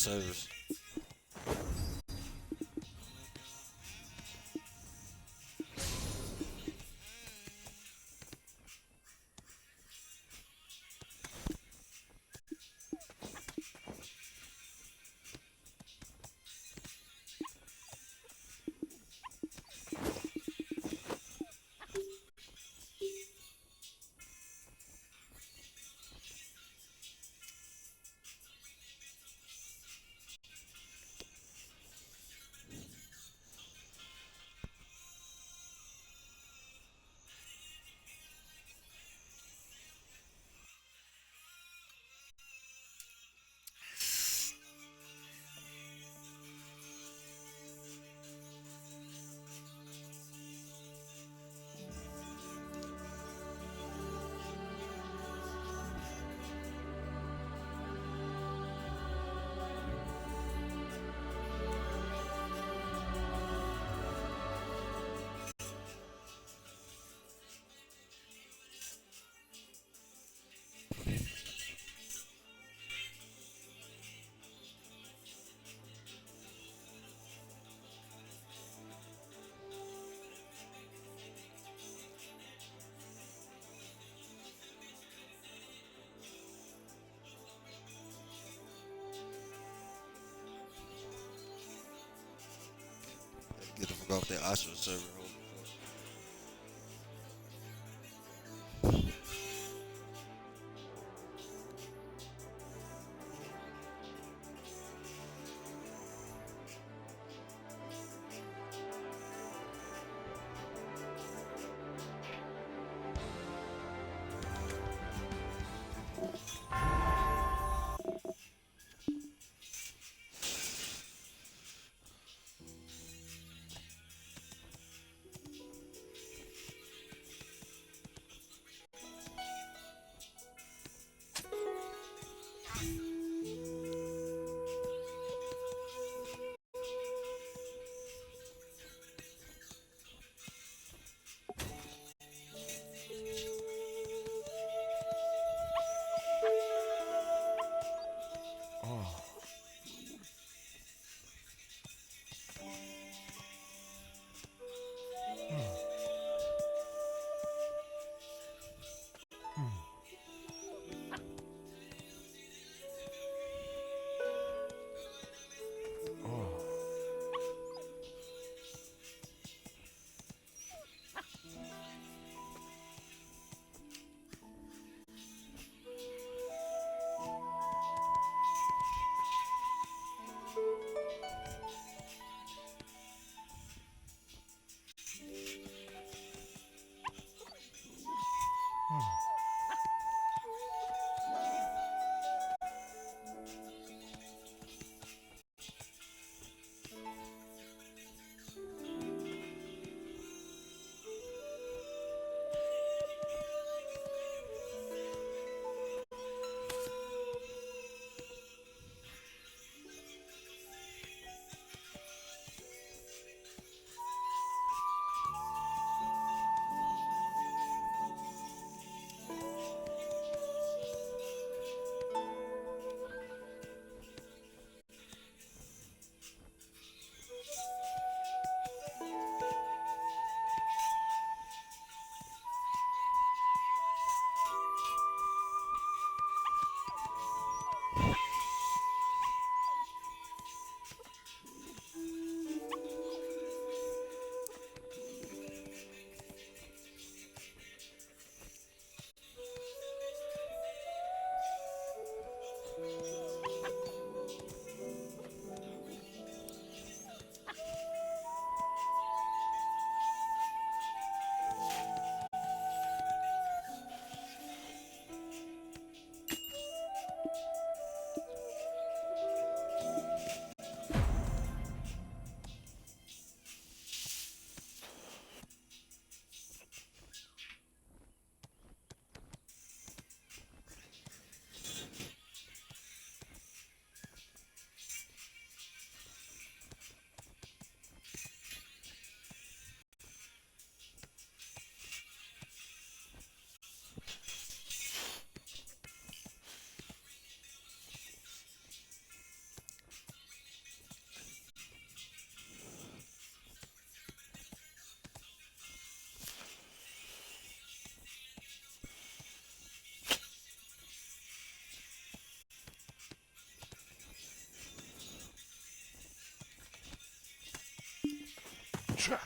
servers. Get the fuck off that Astro server. Shit.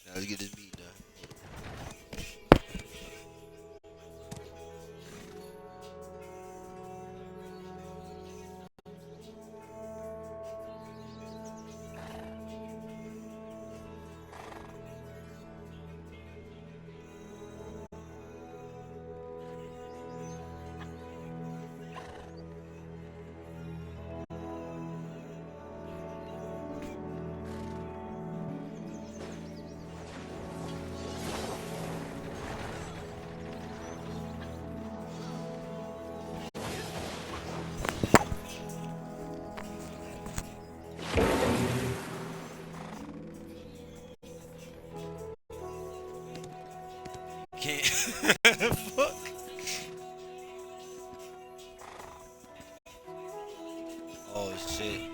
Now let's get this meat done. Can't. Fuck. Oh shit.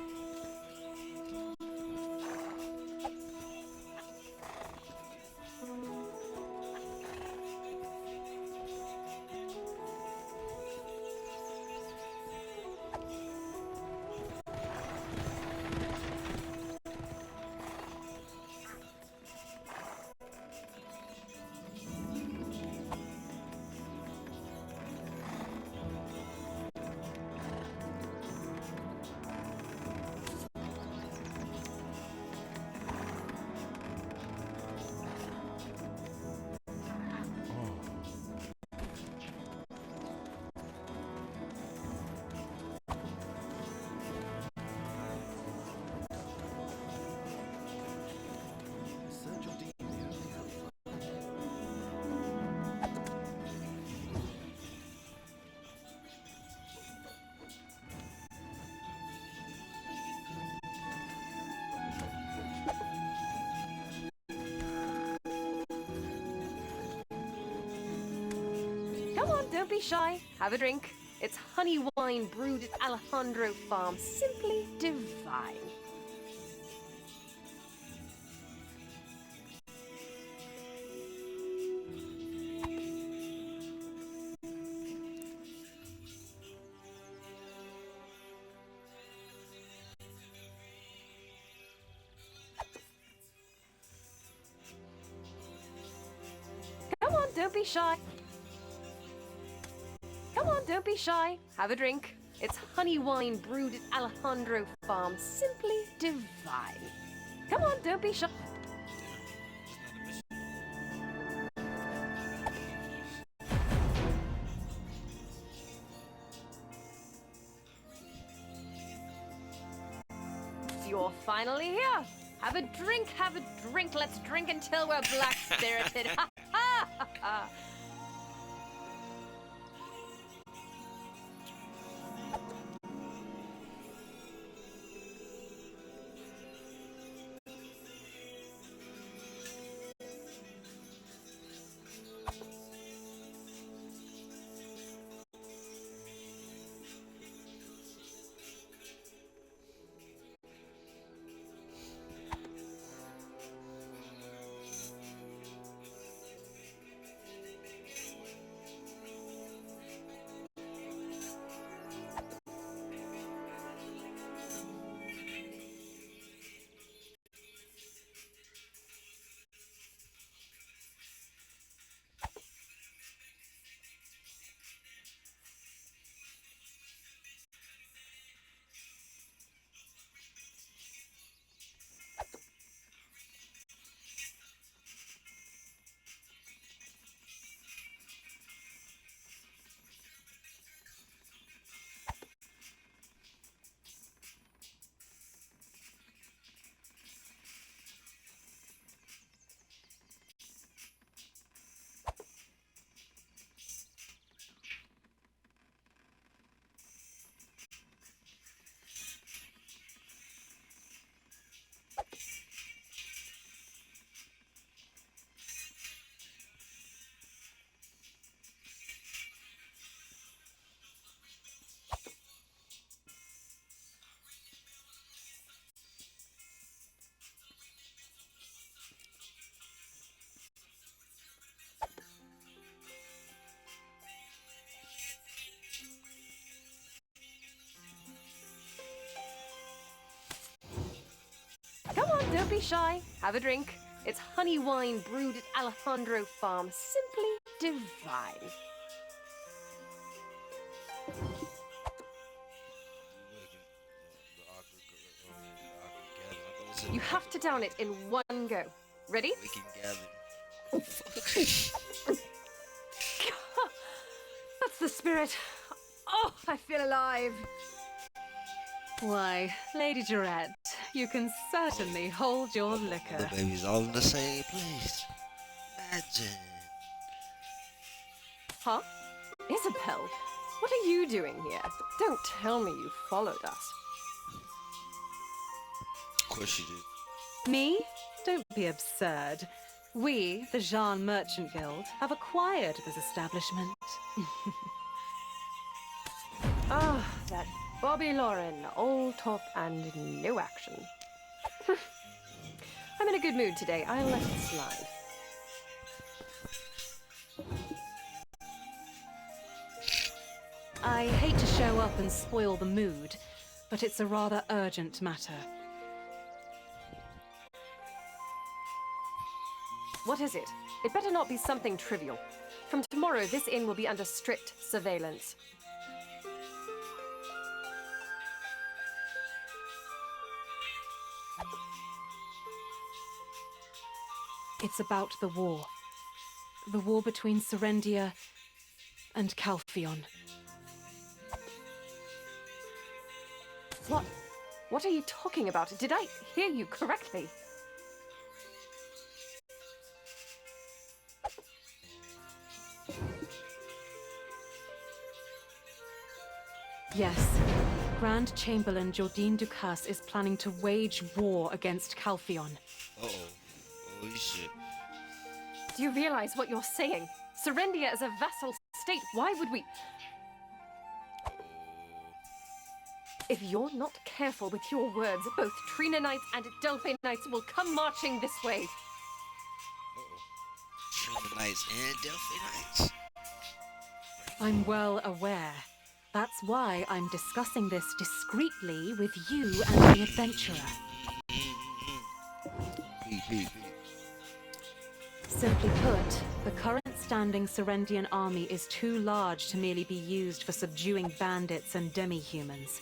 Come on, don't be shy. Have a drink. It's honey wine brewed at Alejandro Farm. Simply divine. Come on, don't be shy. Come on, don't be shy. Have a drink. It's honey wine brewed at Alejandro Farm. Simply divine. Come on, don't be shy. You're finally here. Have a drink, have a drink. Let's drink until we're black-spirited. Ha ha ha ha. be shy. Have a drink. It's honey wine brewed at Alejandro Farm. Simply divine. You have to down it in one go. Ready? Waking gathering. That's the spirit. Oh, I feel alive. Why, Lady Durette, you can certainly hold your liquor. The baby's all in the same place. Imagine. Huh? Isabel, what are you doing here? Don't tell me you followed us. Of course you did. Me? Don't be absurd. We, the Jean Merchant Guild, have acquired this establishment. Ah, that Bobby Lauren, all talk and no action. I'm in a good mood today. I'll let it slide. I hate to show up and spoil the mood, but it's a rather urgent matter. What is it? It better not be something trivial. From tomorrow, this inn will be under strict surveillance. It's about the war. The war between Serendia and Calphion. What? What are you talking about? Did I hear you correctly? Yes. Grand Chamberlain Jordine Ducasse is planning to wage war against Calphion. Uh-oh. Holy shit. Do you realize what you're saying? Serendia is a vassal state. Why would we... If you're not careful with your words, both Trina Knights and Delphi Knights will come marching this way. Uh-oh. Trina Knights and Delphi Knights. I'm well aware. That's why I'm discussing this discreetly with you and the adventurer. Beep. Simply put, the current standing Serendian army is too large to merely be used for subduing bandits and demi-humans.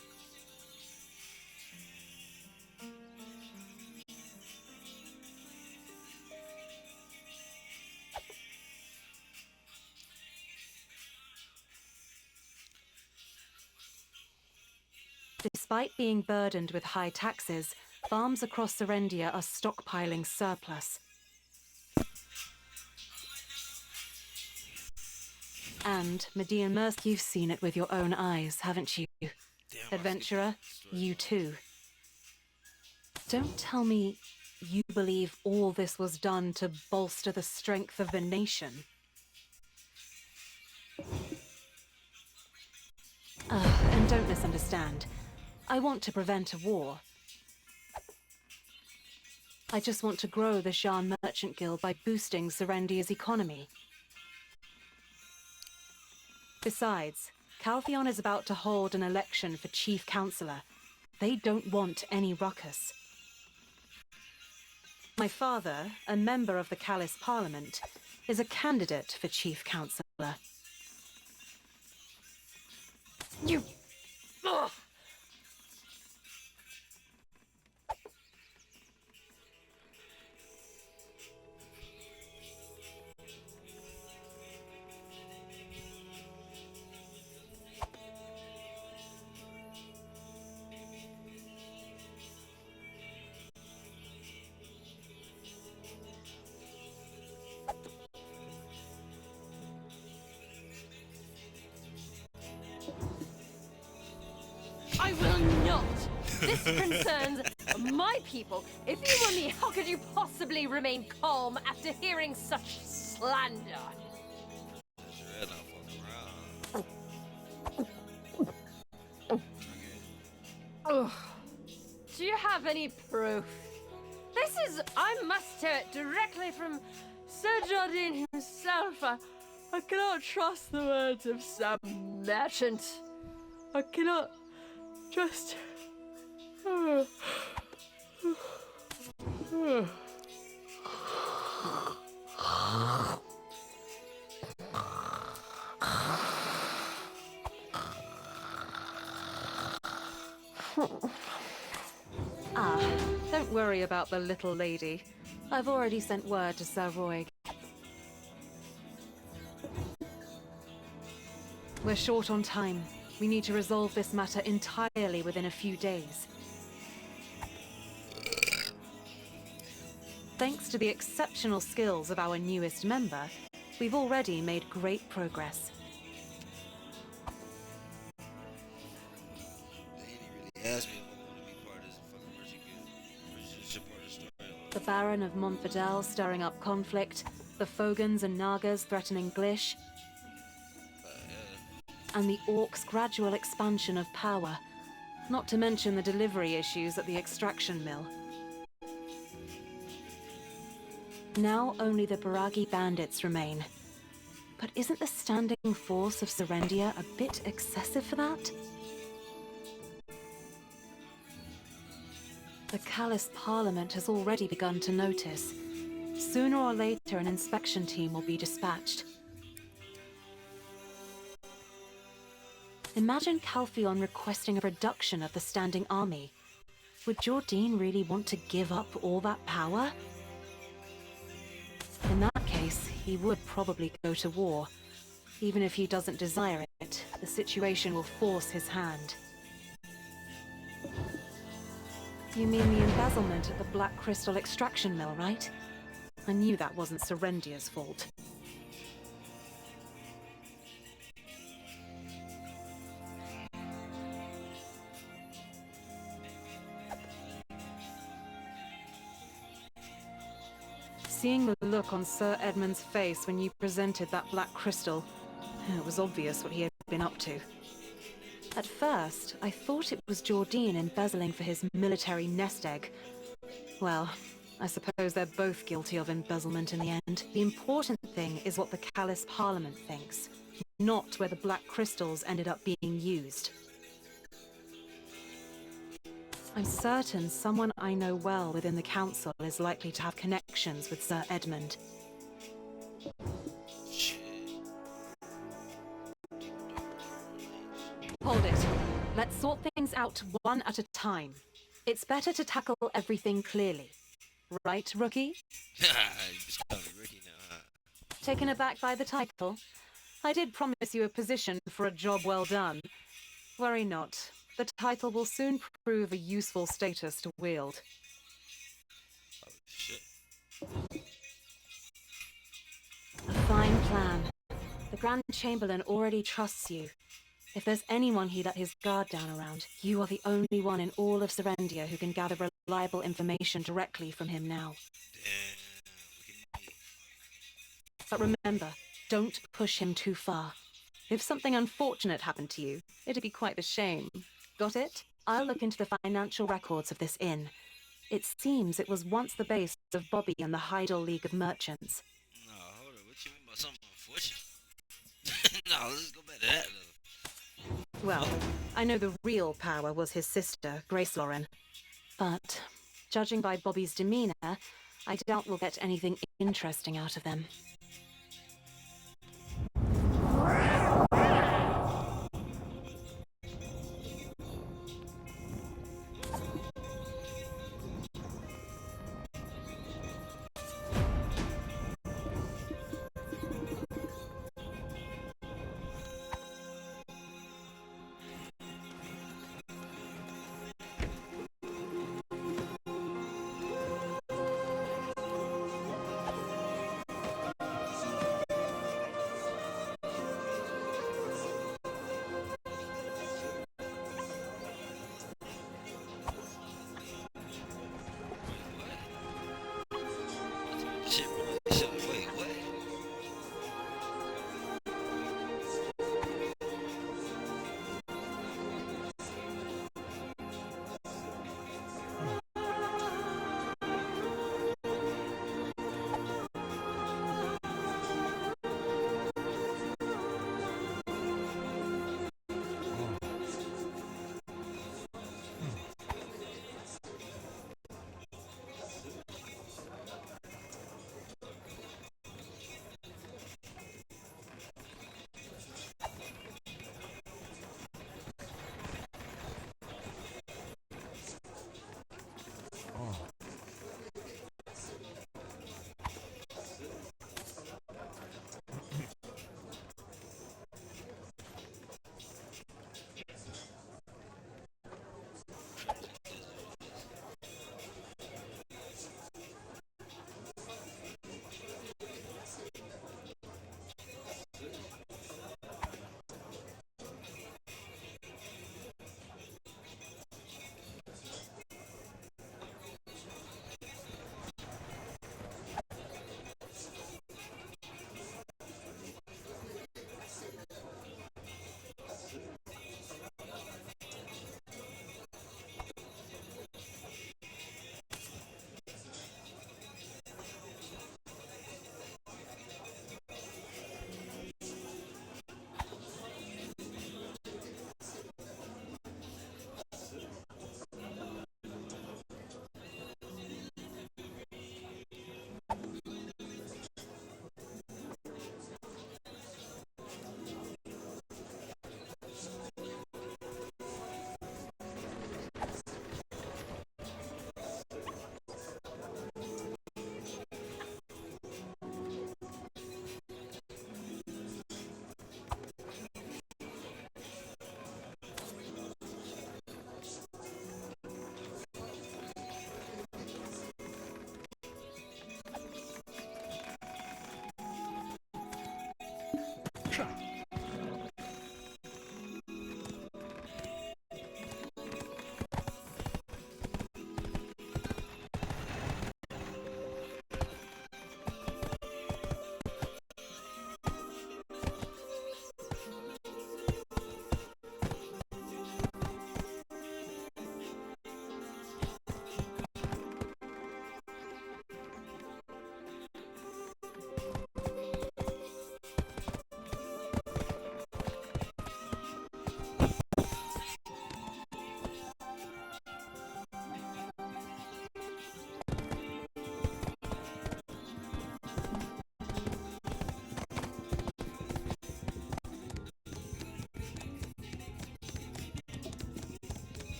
Despite being burdened with high taxes, farms across Serendia are stockpiling surplus. And, Median Merc, you've seen it with your own eyes, haven't you? Damn, Adventurer, you too. Don't tell me you believe all this was done to bolster the strength of the nation. And don't misunderstand. I want to prevent a war. I just want to grow the Jean Merchant Guild by boosting Serendia's economy. Besides, Calphion is about to hold an election for Chief Counselor. They don't want any ruckus. My father, a member of the Callis Parliament, is a candidate for Chief Counselor. You... Ugh. I will not! This concerns my people. If you were me, how could you possibly remain calm after hearing such slander? You're not fucking around. Ugh. Do you have any proof? This is, I must hear it directly from Sir Jardine himself. I cannot trust the words of some merchant. I cannot trust... Ah, don't worry about the little lady. I've already sent word to Sir Roy. We're short on time. We need to resolve this matter entirely within a few days. Thanks to the exceptional skills of our newest member, we've already made great progress. He really asked me if I wanted to be part of this fucking mercy guild. Or is it just a part of the story? The Baron of Montfidel stirring up conflict, the Fogans and Nagas threatening Glish, and the Orcs' gradual expansion of power, not to mention the delivery issues at the extraction mill. Now only the Baragi bandits remain. But isn't the standing force of Serendia a bit excessive for that? The Callous Parliament has already begun to notice. Sooner or later, an inspection team will be dispatched. Imagine Calpheon requesting a reduction of the standing army. Would Jordine really want to give up all that power? In that case, he would probably go to war. Even if he doesn't desire it, the situation will force his hand. You mean the embezzlement at the Black Crystal extraction mill, right? I knew that wasn't Serendia's fault. Seeing the look on Sir Edmund's face when you presented that black crystal, it was obvious what he had been up to. At first, I thought it was Jordine embezzling for his military nest egg. Well, I suppose they're both guilty of embezzlement in the end. The important thing is what the Callous Parliament thinks, not where the black crystals ended up being used. I'm certain someone I know well within the council is likely to have connections with Sir Edmund. Hold it. Let's sort things out one at a time. It's better to tackle everything clearly. Right, Rookie? You just call me Ricky now, huh? Taken aback by the title? I did promise you a position for a job well done. Worry not. The title will soon prove a useful status to wield. Oh, shit. A fine plan. The Grand Chamberlain already trusts you. If there's anyone he let his guard down around, you are the only one in all of Serendia who can gather reliable information directly from him now. Damn, look at me. But remember, don't push him too far. If something unfortunate happened to you, it'd be quite a shame. Got it? I'll look into the financial records of this inn. It seems it was once the base of Bobby and the Heidel League of Merchants. No, hold on. What you mean by something unfortunate? No, let's go back to that, though. Well, I know the real power was his sister, Grace Lauren. But, judging by Bobby's demeanor, I doubt we'll get anything interesting out of them.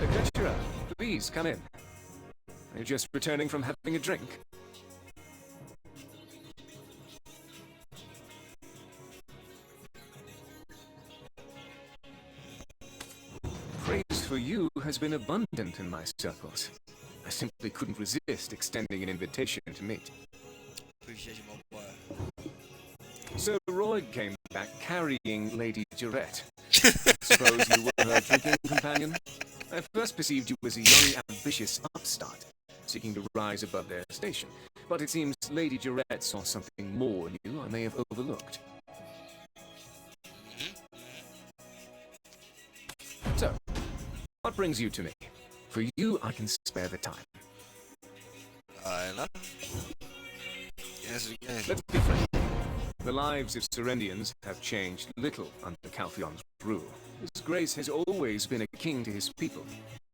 Adventurer, please come in. Are you just returning from having a drink? Praise for you has been abundant in my circles. I simply couldn't resist extending an invitation to meet. Appreciate you, my boy. Sir Roy came back carrying Lady Durette. Suppose you were her drinking companion? I first perceived you as a young, ambitious upstart, seeking to rise above their station. But it seems Lady Durette saw something more in you I may have overlooked. So, what brings you to me? For you, I can spare the time. I know. Yes, we can. Let's be frank. The lives of Serendians have changed little under Calphion's rule. His Grace has always been a king to his people,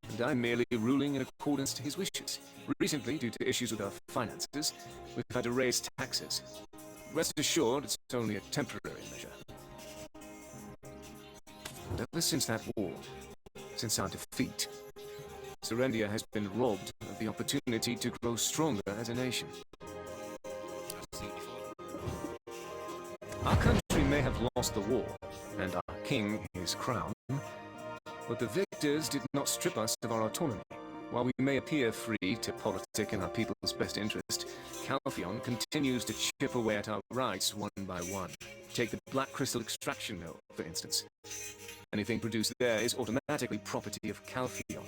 and I'm merely ruling in accordance to his wishes. Recently, due to issues with our finances, we've had to raise taxes. Rest assured, it's only a temporary measure. And ever since that war, since our defeat, Serendia has been robbed of the opportunity to grow stronger as a nation. I've seen it before. Our country may have lost the war, and our king his crown, but the victors did not strip us of our autonomy. While we may appear free to politic in our people's best interest, Calphion continues to chip away at our rights one by one. Take the Black Crystal extraction mill, for instance. Anything produced there is automatically property of Calphion.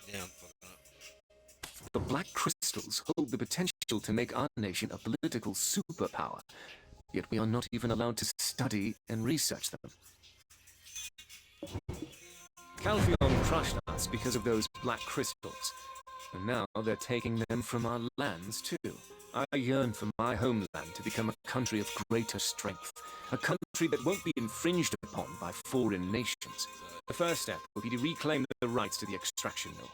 Damn, fucking up. The Black Crystals hold the potential to make our nation a political superpower, yet we are not even allowed to study and research them. Calphion crushed us because of those Black Crystals, and now they're taking them from our lands too. I yearn for my homeland to become a country of greater strength, a country that won't be infringed upon by foreign nations. The first step will be to reclaim the rights to the extraction mill.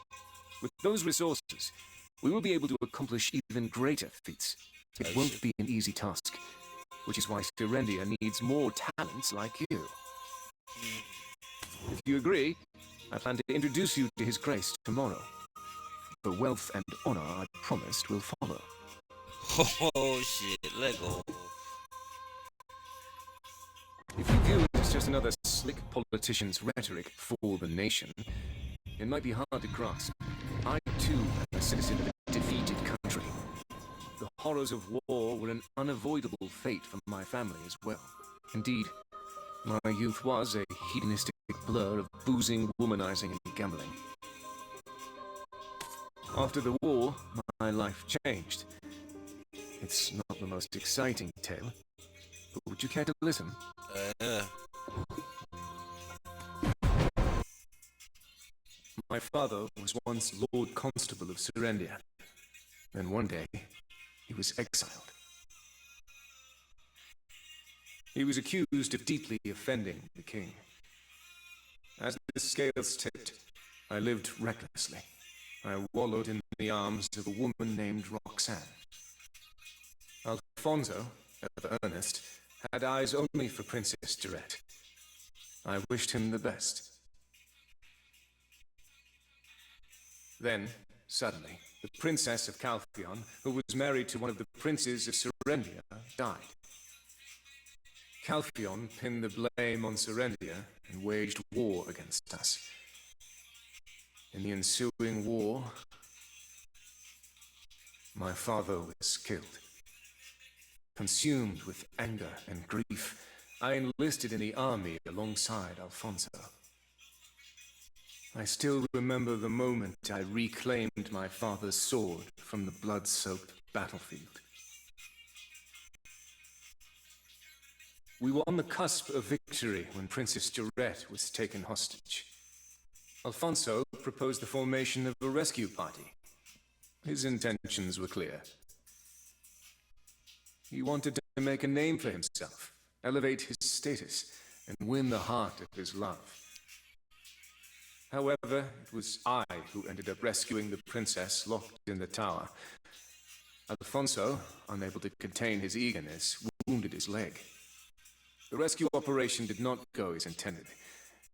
With those resources, we will be able to accomplish even greater feats. It won't be an easy task, which is why Serendia needs more talents like you. If you agree, I plan to introduce you to His Grace tomorrow. The wealth and honor I promised will follow. Oh shit, Lego. If you view it as just another slick politician's rhetoric for the nation, it might be hard to grasp. I, too, am a citizen of a defeated country. The horrors of war were an unavoidable fate for my family as well. Indeed, my youth was a hedonistic blur of boozing, womanizing, and gambling. After the war, my life changed. It's not the most exciting tale, but would you care to listen? Yeah. My father was once Lord Constable of Serendia. Then one day, he was exiled. He was accused of deeply offending the king. As the scales tipped, I lived recklessly. I wallowed in the arms of a woman named Roxanne. Alfonso, ever earnest, had eyes only for Princess Durette. I wished him the best. Then, suddenly, the Princess of Calphion, who was married to one of the princes of Serendia, died. Calphion pinned the blame on Serendia and waged war against us. In the ensuing war, my father was killed. Consumed with anger and grief, I enlisted in the army alongside Alfonso. I still remember the moment I reclaimed my father's sword from the blood-soaked battlefield. We were on the cusp of victory when Princess Durette was taken hostage. Alfonso proposed the formation of a rescue party. His intentions were clear. He wanted to make a name for himself, elevate his status, and win the heart of his love. However, it was I who ended up rescuing the princess locked in the tower. Alfonso, unable to contain his eagerness, wounded his leg. The rescue operation did not go as intended.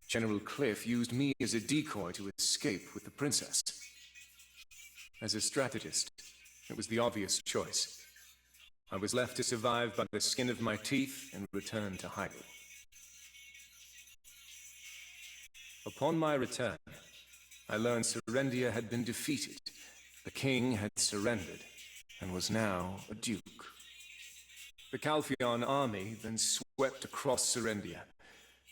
General Cliff used me as a decoy to escape with the princess. As a strategist, it was the obvious choice. I was left to survive by the skin of my teeth and return to hiding. Upon my return, I learned Serendia had been defeated. The king had surrendered and was now a duke. The Calphion army then swept across Serendia,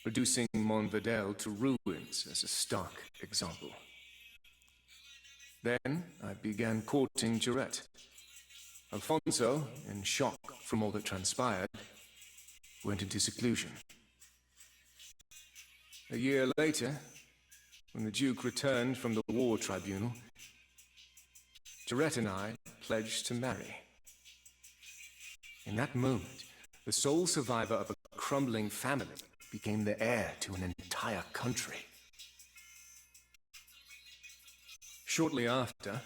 reducing Montverdel to ruins as a stark example. Then I began courting Durette. Alfonso, in shock from all that transpired, went into seclusion. A year later, when the Duke returned from the war tribunal, Durette and I pledged to marry. In that moment, the sole survivor of a crumbling family became the heir to an entire country. Shortly after,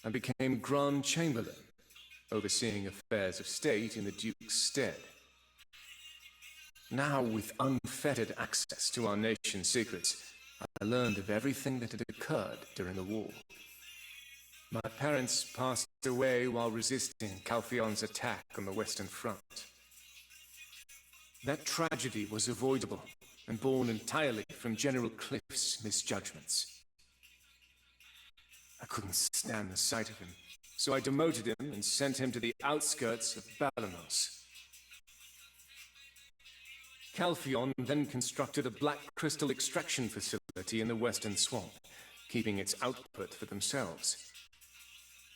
I became Grand Chamberlain, overseeing affairs of state in the Duke's stead. Now, with unfettered access to our nation's secrets, I learned of everything that had occurred during the war. My parents passed away while resisting Calphion's attack on the Western Front. That tragedy was avoidable and born entirely from General Cliff's misjudgments. I couldn't stand the sight of him, so I demoted him and sent him to the outskirts of Balanos. Calphion then constructed a black crystal extraction facility in the Western Swamp, keeping its output for themselves.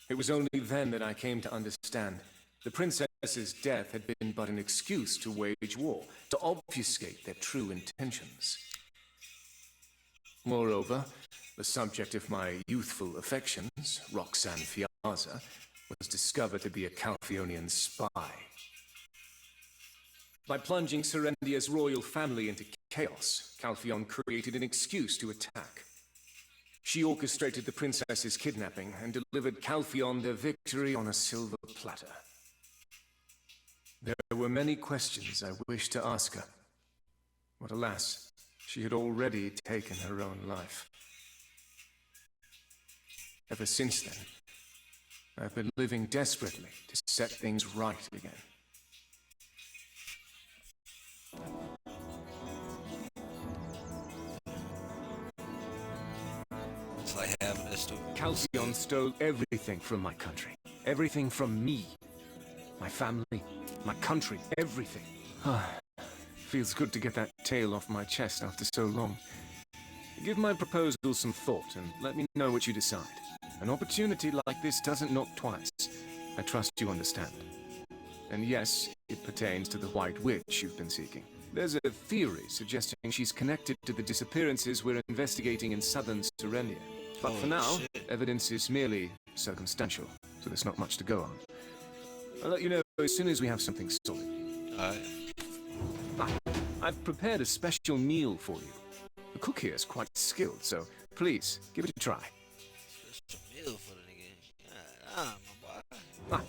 It was only then that I came to understand the princess's death had been but an excuse to wage war, to obfuscate their true intentions. Moreover, the subject of my youthful affections, Roxanne Fiaza, was discovered to be a Calphionian spy. By plunging Serendia's royal family into chaos, Calphion created an excuse to attack. She orchestrated the princess's kidnapping and delivered Calphion their victory on a silver platter. There were many questions I wished to ask her, but alas, she had already taken her own life. Ever since then, I've been living desperately to set things right again. It's like having that story. Calcion stole everything from my country. Everything from me. My family, my country, everything. Feels good to get that tale off my chest after so long. Give my proposal some thought and let me know what you decide. An opportunity like this doesn't knock twice. I trust you understand. And yes, it pertains to the White Witch you've been seeking. There's a theory suggesting she's connected to the disappearances we're investigating in southern Serenia. But for now, evidence is merely circumstantial, so there's not much to go on. I'll let you know as soon as we have something solid. I've prepared a special meal for you. The cook here is quite skilled, so please, give it a try. Special meal for the nigga. My boy. Ah,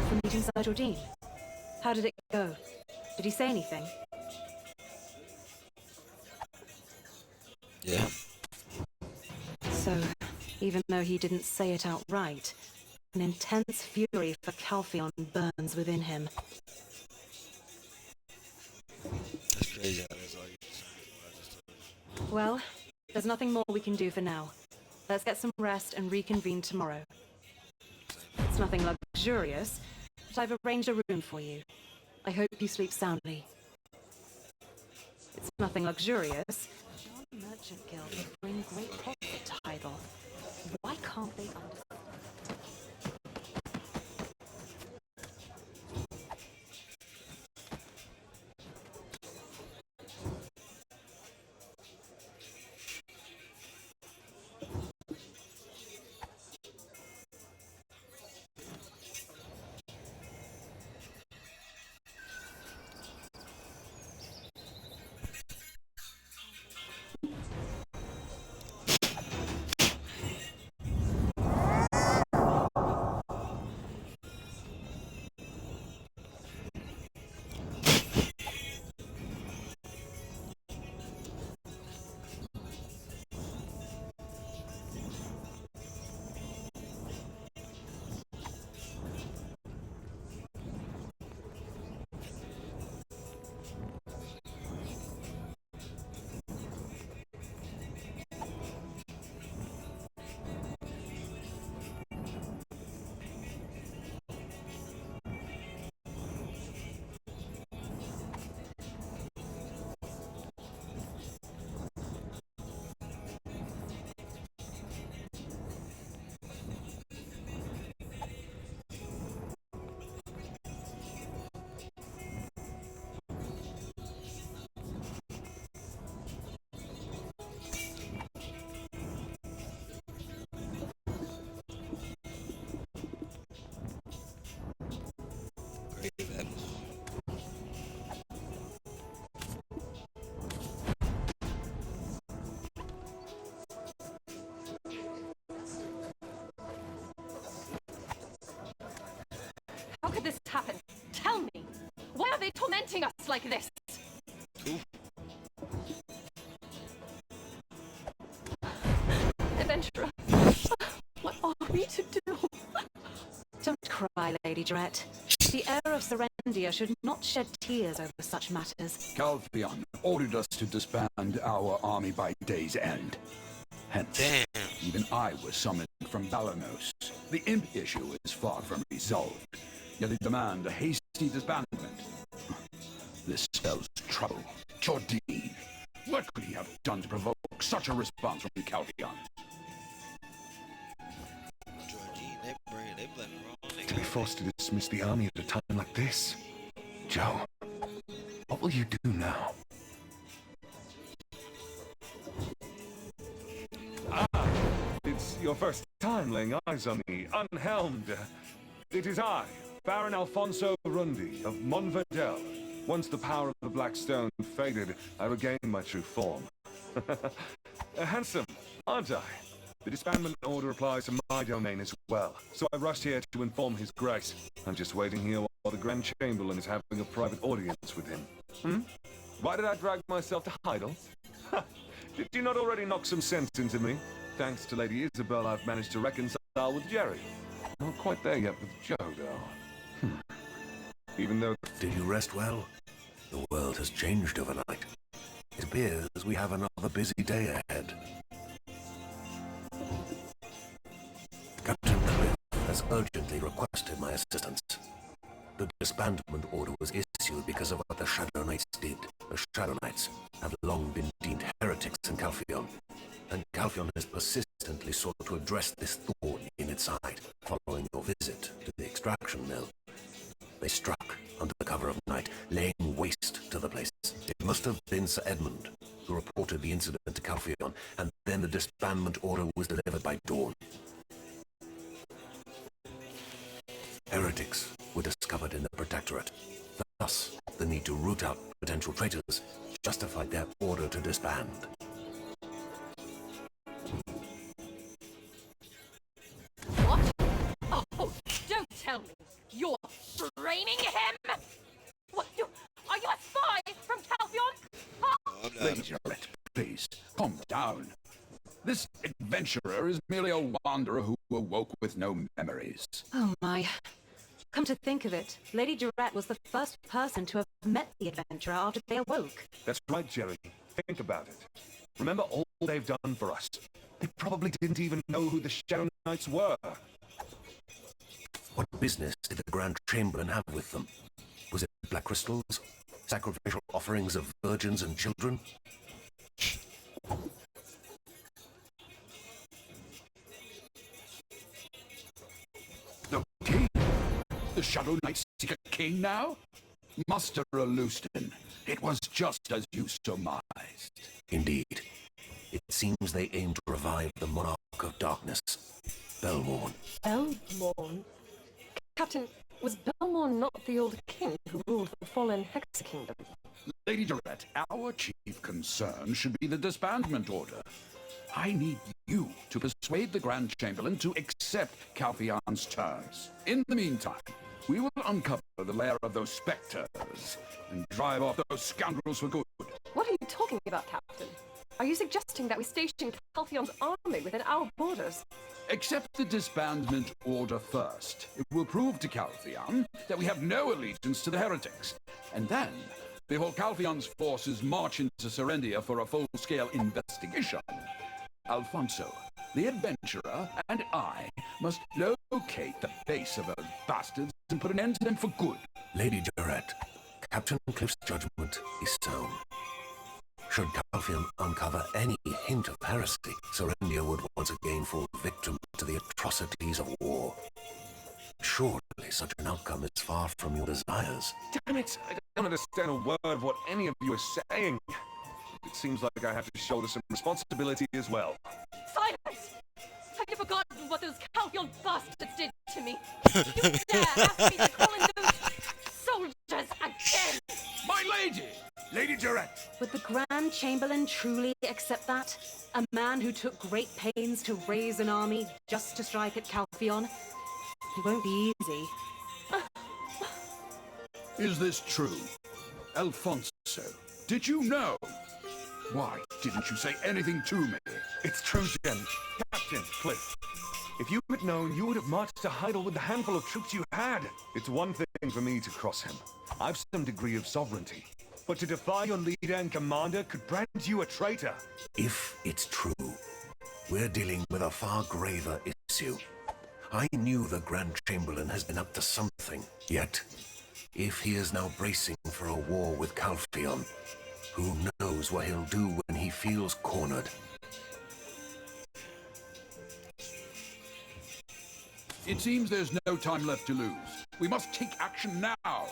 for meeting Sir Jordine. How did it go? Did he say anything? Yeah. So, even though he didn't say it outright, an intense fury for Calpheon burns within him. That's crazy how that's all you what I just told you. Well, there's nothing more we can do for now. Let's get some rest and reconvene tomorrow. It's nothing luxurious, but I've arranged a room for you. I hope you sleep soundly. It's nothing luxurious. The Merchant Guild would bring great profit to Heidel. Why can't they understand? Great atmosphere. How could this happen? Tell me! Why are they tormenting us like this? Who? Adventurer, what are we to do? Don't cry, Lady Dret. The heir of Serendia should not shed tears over such matters. Calpheon ordered us to disband our army by day's end. Hence, Damn. even I was summoned from Balanos. The imp issue is far from resolved, yet they demand a hasty disbandment. This spells trouble. Jordine, what could he have done to provoke such a response from Calpheon? Georgine, they blame the wrong nigga. To be forced to dismiss the army at a time like this. Joe, what will you do now? It's your first time laying eyes on me, unhelmed. It is I, Baron Alfonso Rundi of Monverdel. Once the power of the Black Stone faded, I regained my true form. Handsome, aren't I? The disbandment order applies to my domain as well, so I rushed here to inform His Grace. I'm just waiting here while the Grand Chamberlain is having a private audience with him. Why did I drag myself to Heidel? Did you not already knock some sense into me? Thanks to Lady Isabel, I've managed to reconcile with Jerry. Not quite there yet with Joe, though. Even though... Did you rest well? The world has changed overnight. It appears we have another busy day ahead. Captain Cliff has urgently requested my assistance. The disbandment order was issued because of what the Shadow Knights did. The Shadow Knights have long been deemed heretics in Calpheon, and Calpheon has persistently sought to address this thorn in its side following your visit to the extraction mill. They struck under the cover of night, laying waste to the place. It must have been Sir Edmund who reported the incident to Calpheon, and then the disbandment order was delivered by dawn. Heretics were discovered in the Protectorate. Thus, the need to root out potential traitors justified their order to disband. What? Oh, don't tell me. You're training him? Are you a spy from Calphion? Huh? I'm not. Lady Jarrett, please, calm down. This adventurer is merely a wanderer who awoke with no memories. Oh my. Come to think of it, Lady Jarrett was the first person to have met the adventurer after they awoke. That's right, Jerry. Think about it. Remember all they've done for us. They probably didn't even know who the Shadow Knights were. What business did the Grand Chamberlain have with them? Was it black crystals? Sacrificial offerings of virgins and children? The king? The Shadow Knights seek a king now? Master Alustin, it was just as you surmised. Indeed. It seems they aim to revive the Monarch of Darkness, Belmorn. Belmorn? Captain, was Belmorn not the old king who ruled the fallen Hexa Kingdom? Lady Jarrett, our chief concern should be the disbandment order. I need you to persuade the Grand Chamberlain to accept Calphion's terms. In the meantime, we will uncover the lair of those specters and drive off those scoundrels for good. What are you talking about, Captain? Are you suggesting that we station Calphion's army within our borders? Accept the disbandment order first. It will prove to Calphion that we have no allegiance to the heretics. And then, before Calphion's forces march into Serendia for a full-scale investigation, Alfonso, the adventurer, and I must locate the base of those bastards and put an end to them for good. Lady Jarrett, Captain Cliff's judgment is sound. Should Calphion uncover any hint of heresy, Serendia would once again fall victim to the atrocities of war. Surely such an outcome is far from your desires. Damn it! I don't understand a word of what any of you are saying. It seems like I have to shoulder some responsibility as well. Silence! Have you forgotten what those Calphion bastards did to me? You dare ask me to call in those soldiers again! My lady! Lady Jarrett! Would the Grand Chamberlain truly accept that? A man who took great pains to raise an army just to strike at Calphion? It won't be easy. Is this true? Alfonso, did you know? Why didn't you say anything to me? It's true, Jen. Captain Cliff. If you had known, you would have marched to Heidel with the handful of troops you had. It's one thing for me to cross him. I've some degree of sovereignty. But to defy your leader and commander could brand you a traitor. If it's true, we're dealing with a far graver issue. I knew the Grand Chamberlain has been up to something. Yet, if he is now bracing for a war with Calphion, who knows what he'll do when he feels cornered? It seems there's no time left to lose. We must take action now.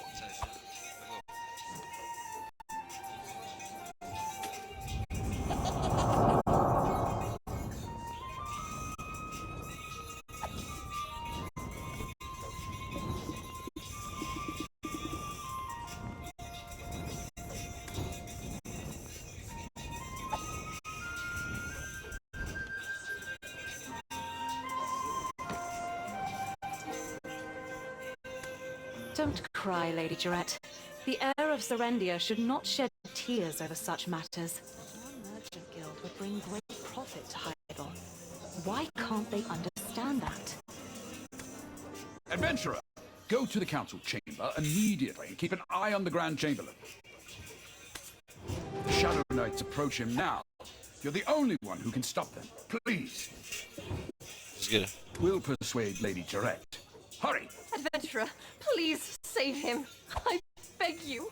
Don't cry, Lady Jarrett. The heir of Serendia should not shed tears over such matters. Our merchant guild would bring great profit to Heidel. Why can't they understand that? Adventurer, go to the council chamber immediately and keep an eye on the Grand Chamberlain. The Shadow Knights approach him now. You're the only one who can stop them. Please. Let's get it. We'll persuade Lady Jarrett. Hurry! Adventurer, please save him. I beg you.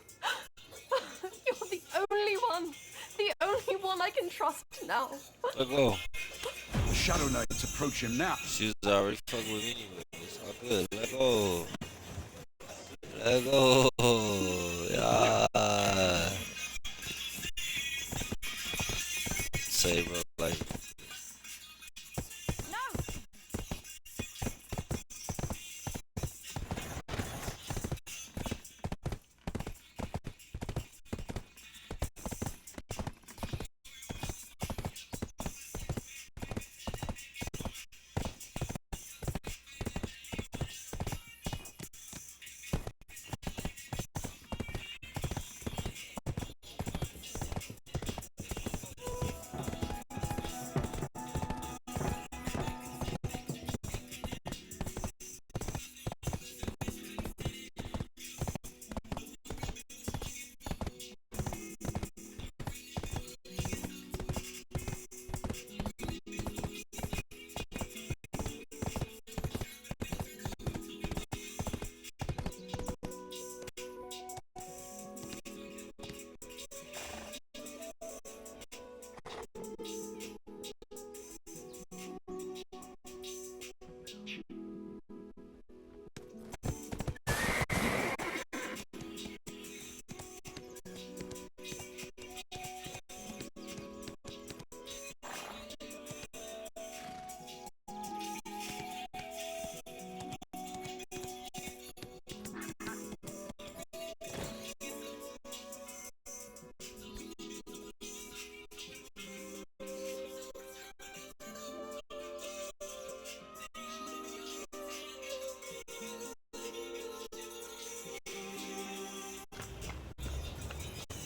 You're the only one I can trust now. Let go. The Shadow Knights approach him now. She's already fucking with me anyway. It's all good. Let go. Let go. Yeah. Save her life.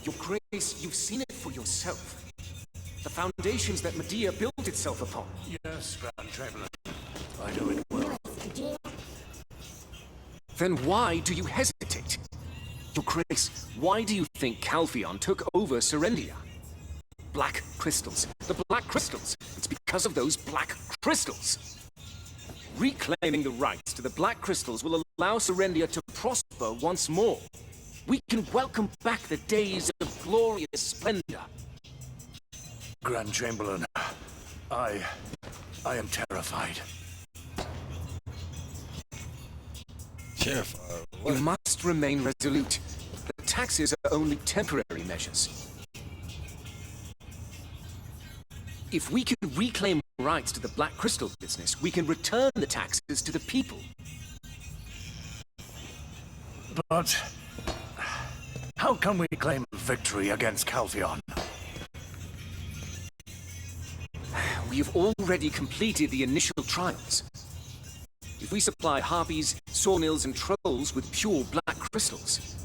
Your Grace, you've seen it for yourself. The foundations that Medea built itself upon. Yes, Grand Chamberlain. I know it well. Then why do you hesitate? Your Grace, why do you think Calpheon took over Serendia? Black crystals. The black crystals. It's because of those black crystals. Reclaiming the rights to the black crystals will allow Serendia to prosper once more. We can welcome back the days of glorious splendor. Grand Chamberlain, I am terrified. Terrified. You must remain resolute. The taxes are only temporary measures. If we can reclaim rights to the Black Crystal business, we can return the taxes to the people. But how can we claim victory against Calpheon? We've already completed the initial trials. If we supply harpies, sawmills, and trolls with pure black crystals,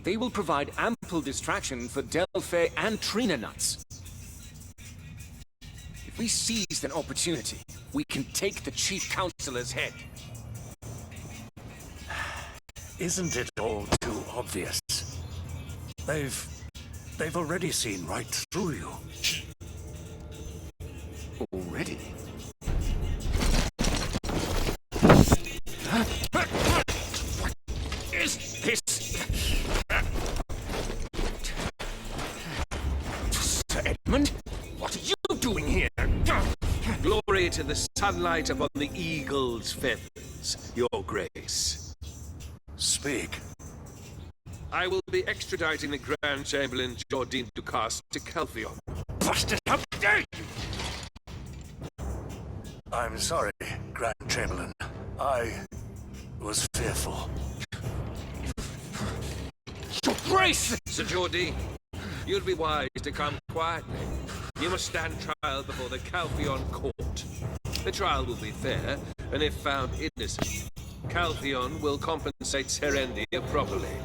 they will provide ample distraction for Delphi and Trina nuts. If we seize an opportunity, we can take the Chief Counselor's head. Isn't it all too obvious? They've already seen right through you. Already? What is this? Sir Edmund? What are you doing here? Glory to the sunlight upon the eagle's feathers, Your Grace. Speak. I will be extraditing the Grand Chamberlain Jordine Ducasse to Calpheon. Bastard, how dare you! I'm sorry, Grand Chamberlain. I was fearful. Your Grace! Sir Jordine, you'd be wise to come quietly. You must stand trial before the Calpheon court. The trial will be fair, and if found innocent, Calpheon will compensate Serendia properly.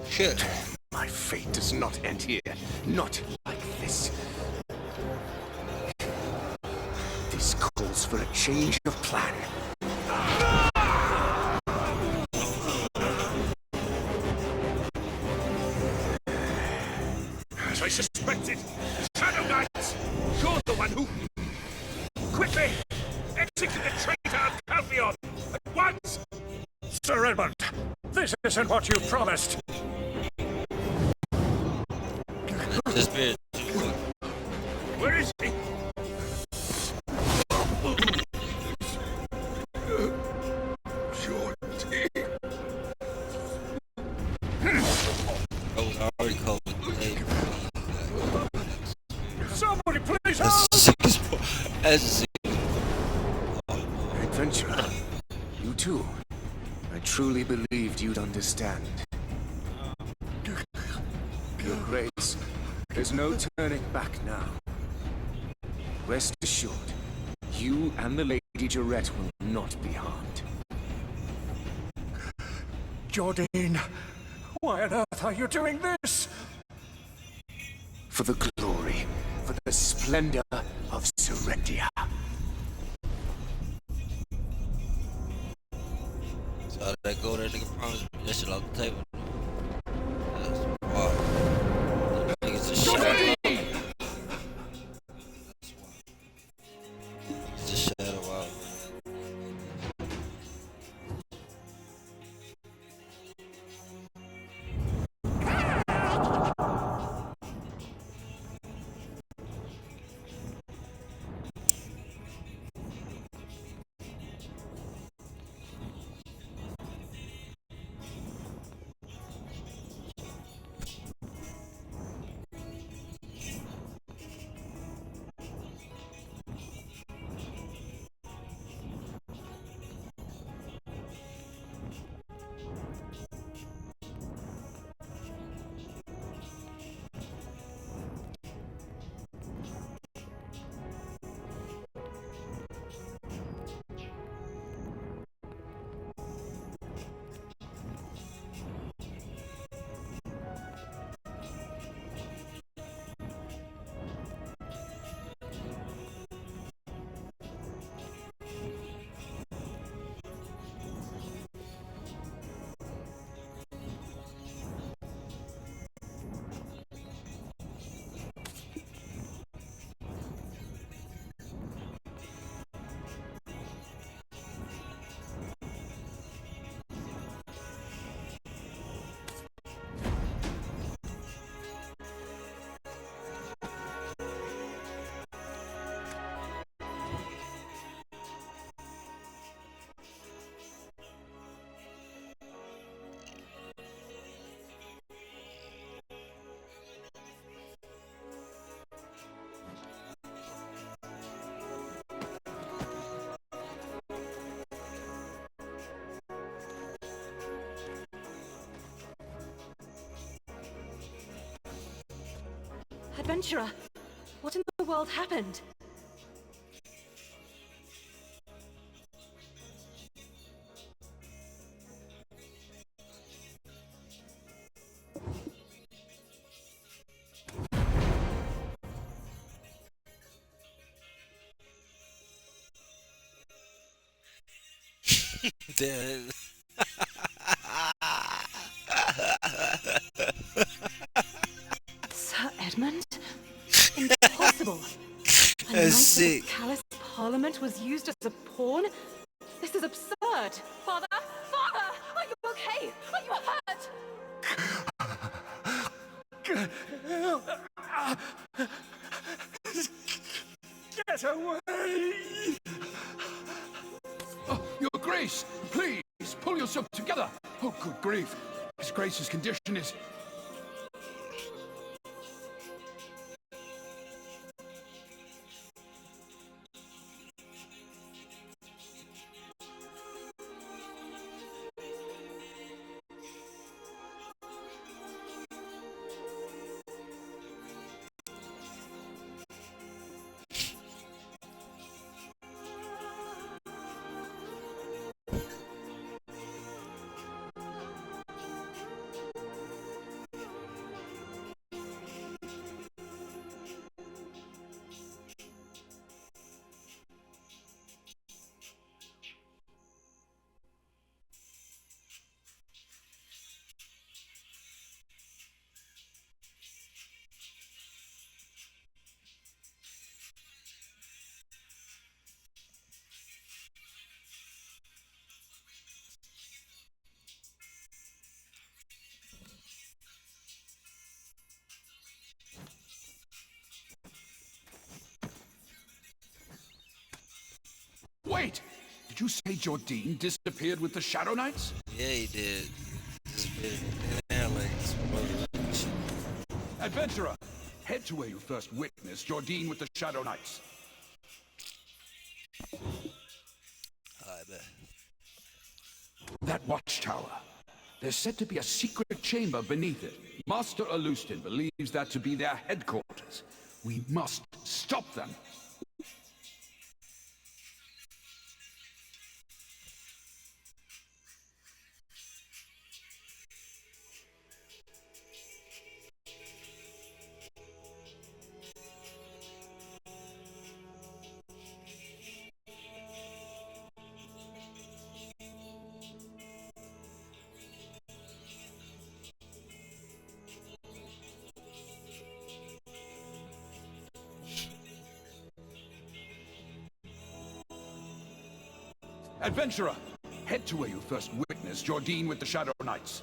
Shit. My fate does not end here. Not like this. This calls for a change of plan. As I suspected, Shadow Knights! You're the one who... Quickly! Execute the traitor of Calpheon! At once! Sir Edmund, this isn't what you promised. This bitch. Where is he? I was already covered. Hey. Somebody please That's help! the sickest part. That's the sickest. Adventurer, you too. I truly believed you'd understand. Your Grace, there's no turning back now. Rest assured, you and the Lady Jarette will not be harmed. Jordine, why on earth are you doing this? For the glory, for the splendor of Serendia. So how did that go? That nigga promised me that shit off the table. That's wild. That nigga's a shadow. He's a shadow out. Adventurer, what in the world happened? Damn. Sir Edmund? Impossible! A That's knight of sick. the Callous Parliament was used as a pawn? This is absurd! Father? Father! Are you okay? Are you hurt? Get away! Oh, Your Grace, please, pull yourself together. Oh, good grief. His Grace's condition is... Wait! Did you say Jordine disappeared with the Shadow Knights? Yeah, he did. Just been in there like some Adventurer, head to where you first witnessed Jordine with the Shadow Knights. I bet. That watchtower. There's said to be a secret chamber beneath it. Master Alustin believes that to be their headquarters. We must stop them. Adventurer, head to where you first witnessed Jordine with the Shadow Knights.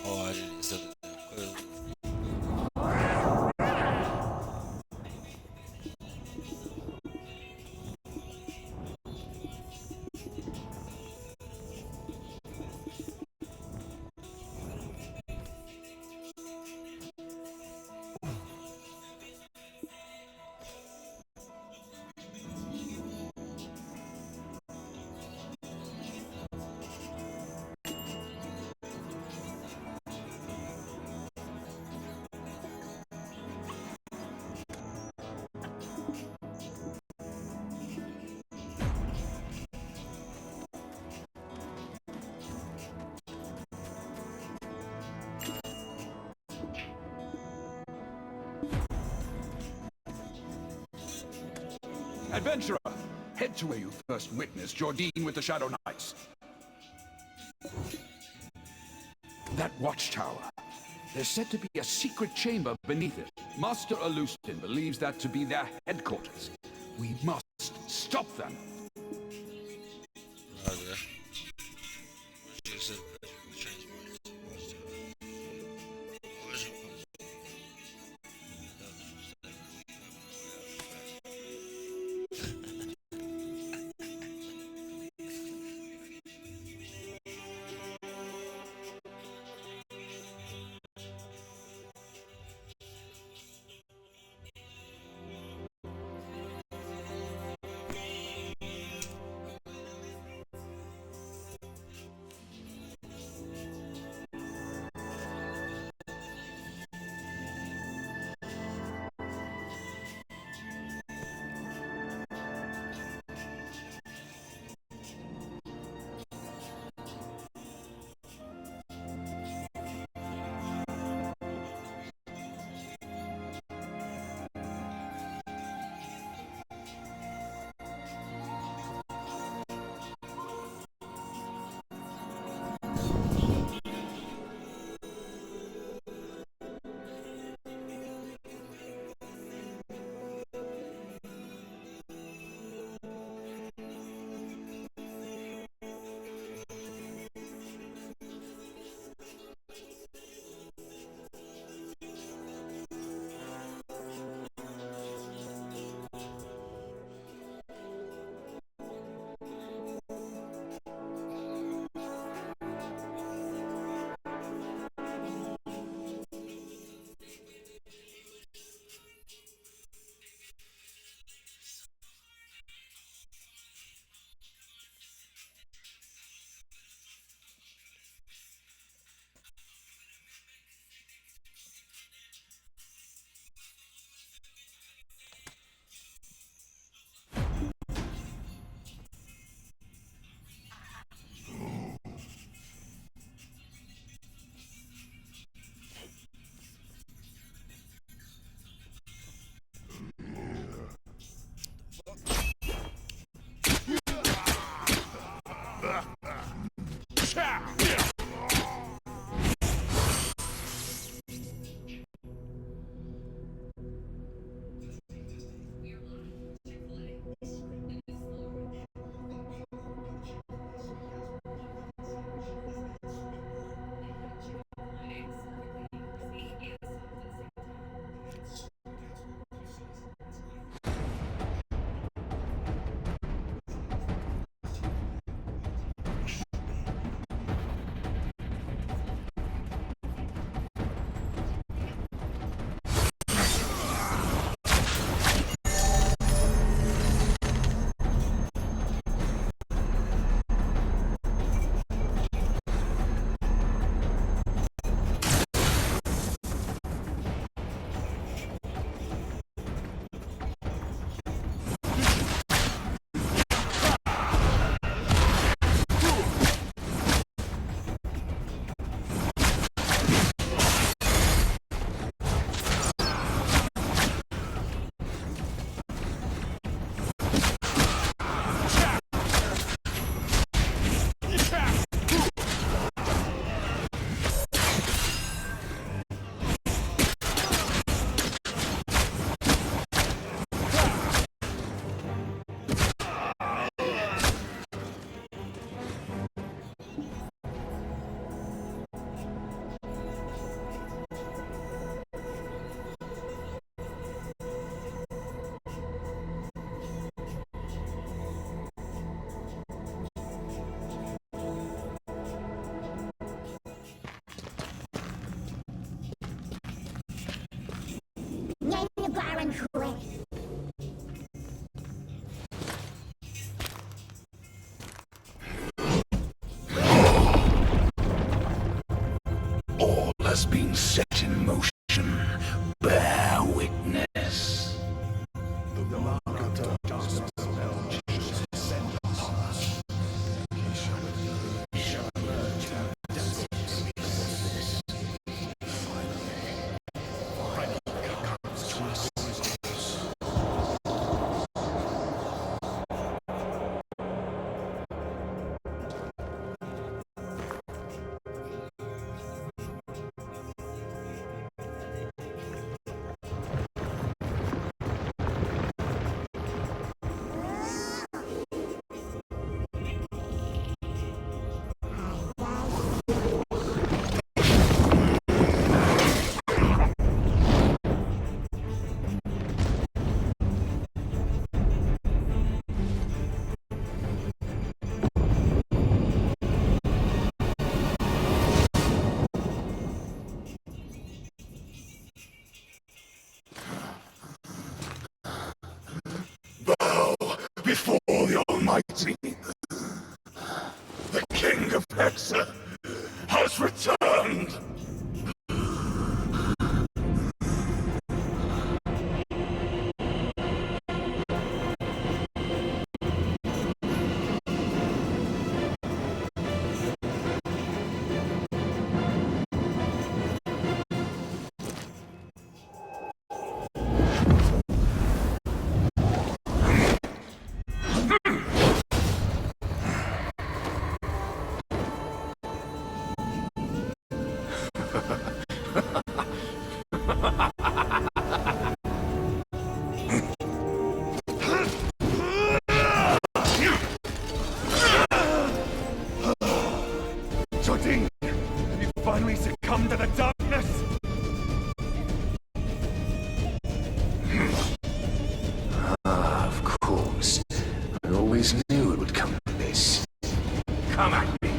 Oh, I didn't accept it clearly. Adventurer, head to where you first witnessed Jordine with the Shadow Knights. That watchtower. There's said to be a secret chamber beneath it. Master Alustin believes that to be their headquarters. We must stop them. Roger. She said that you would change my watch to where's your post? All has been set in motion. Bear witness. The mark of darkness shall descend upon us. He shall emerge out of darkness. Finally comes to us. Bow before the Almighty. The King of Hexa has returned. Jardine, have you finally succumbed to the darkness? Of course. I always knew it would come to this. Come at me.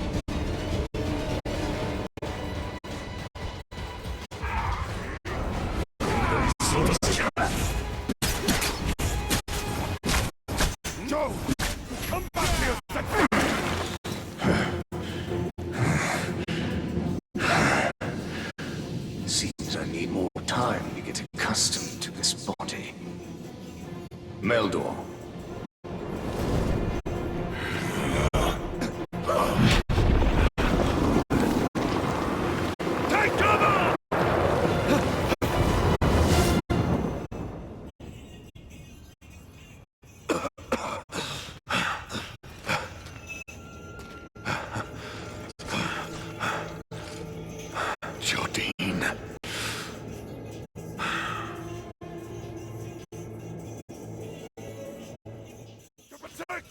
Joe! Come back here! Seems I need more time to get accustomed to this body. Meldor. Take cover! Jardine. To protect!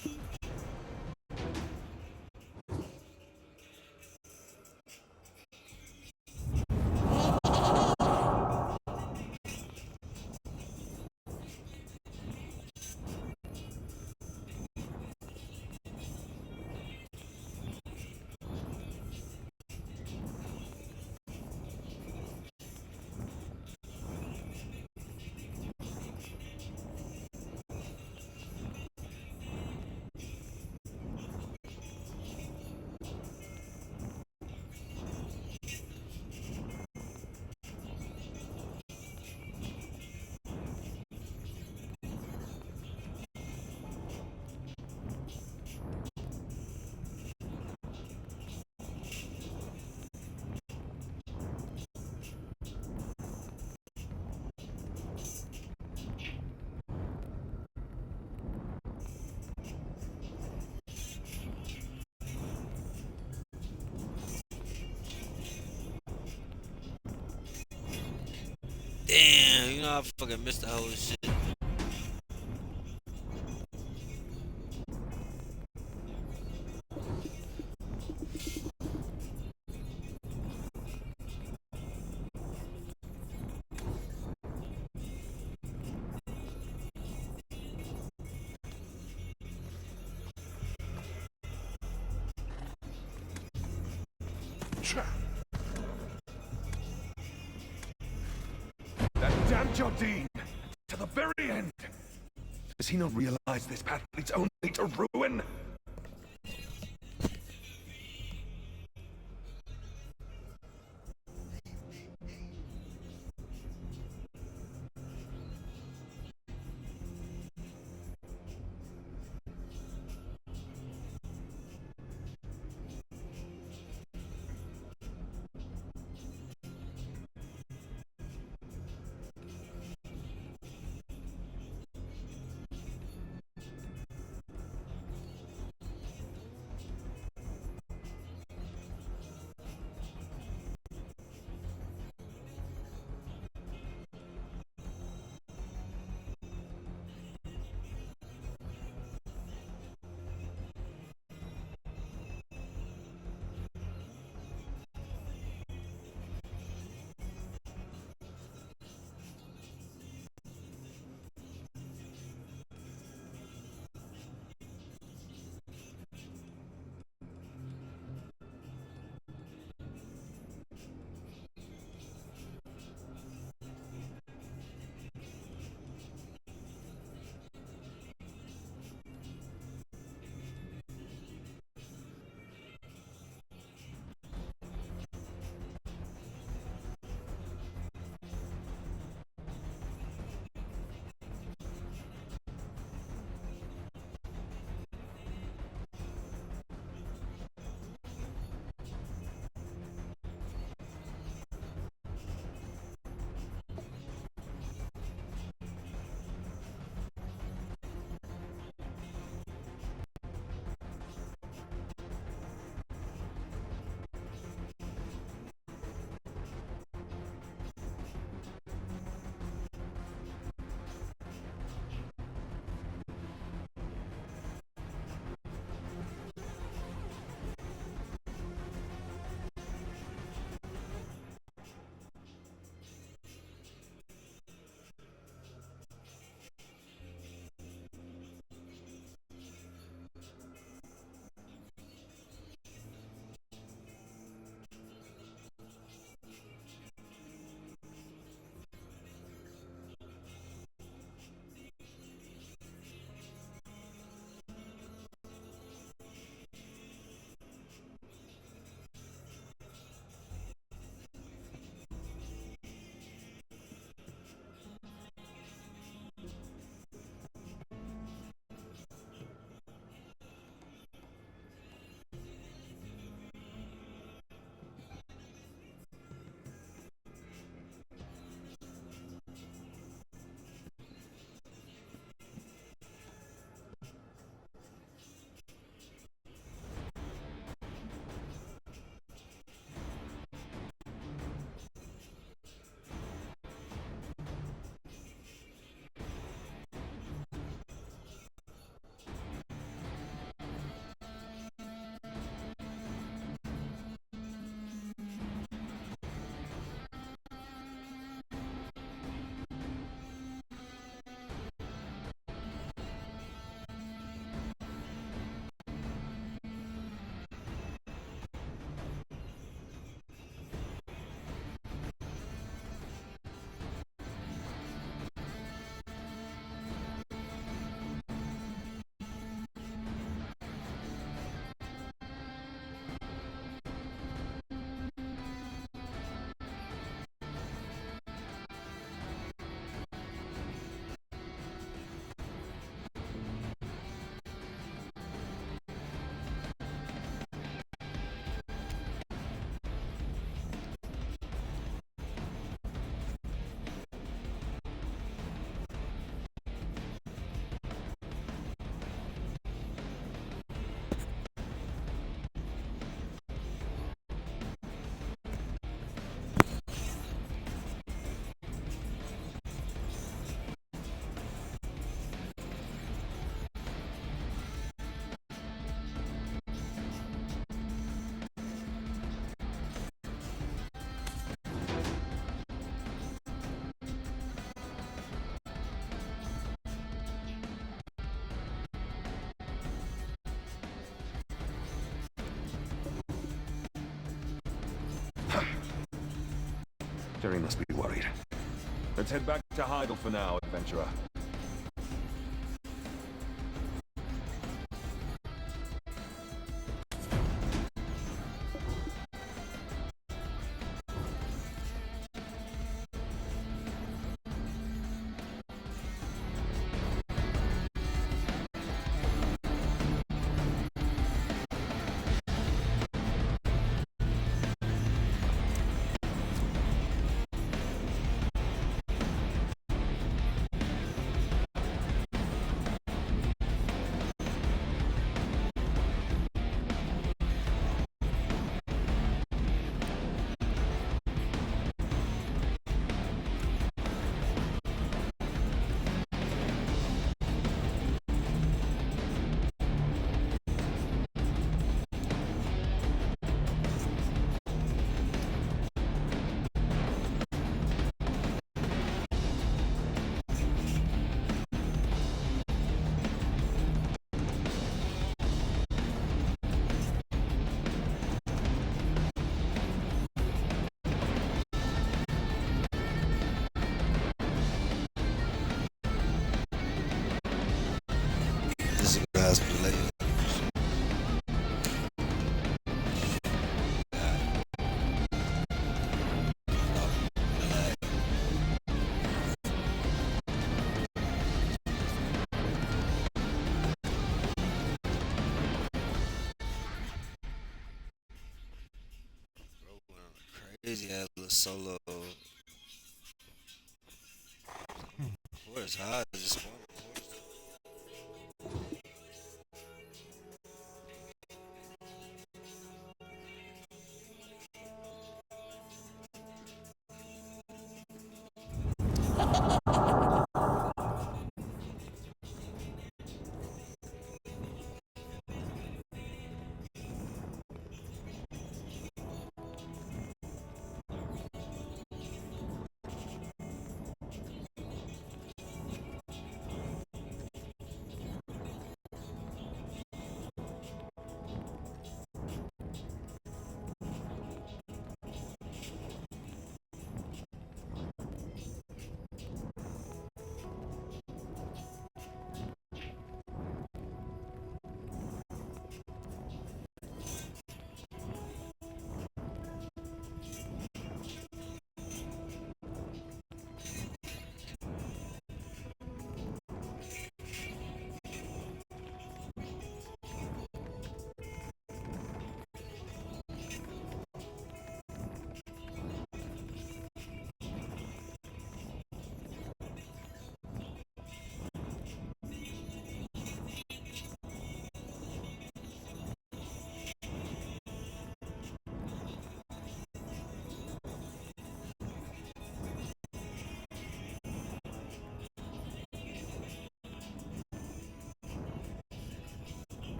Damn, you know I fucking missed the whole shit. That damn Jardine! To the very end. Does he not realize this path leads only to ruin? Jerry must be worried. Let's head back to Heidel for now, adventurer. This guy's playing. Crazy ass little solo. Where's high? Just spawned.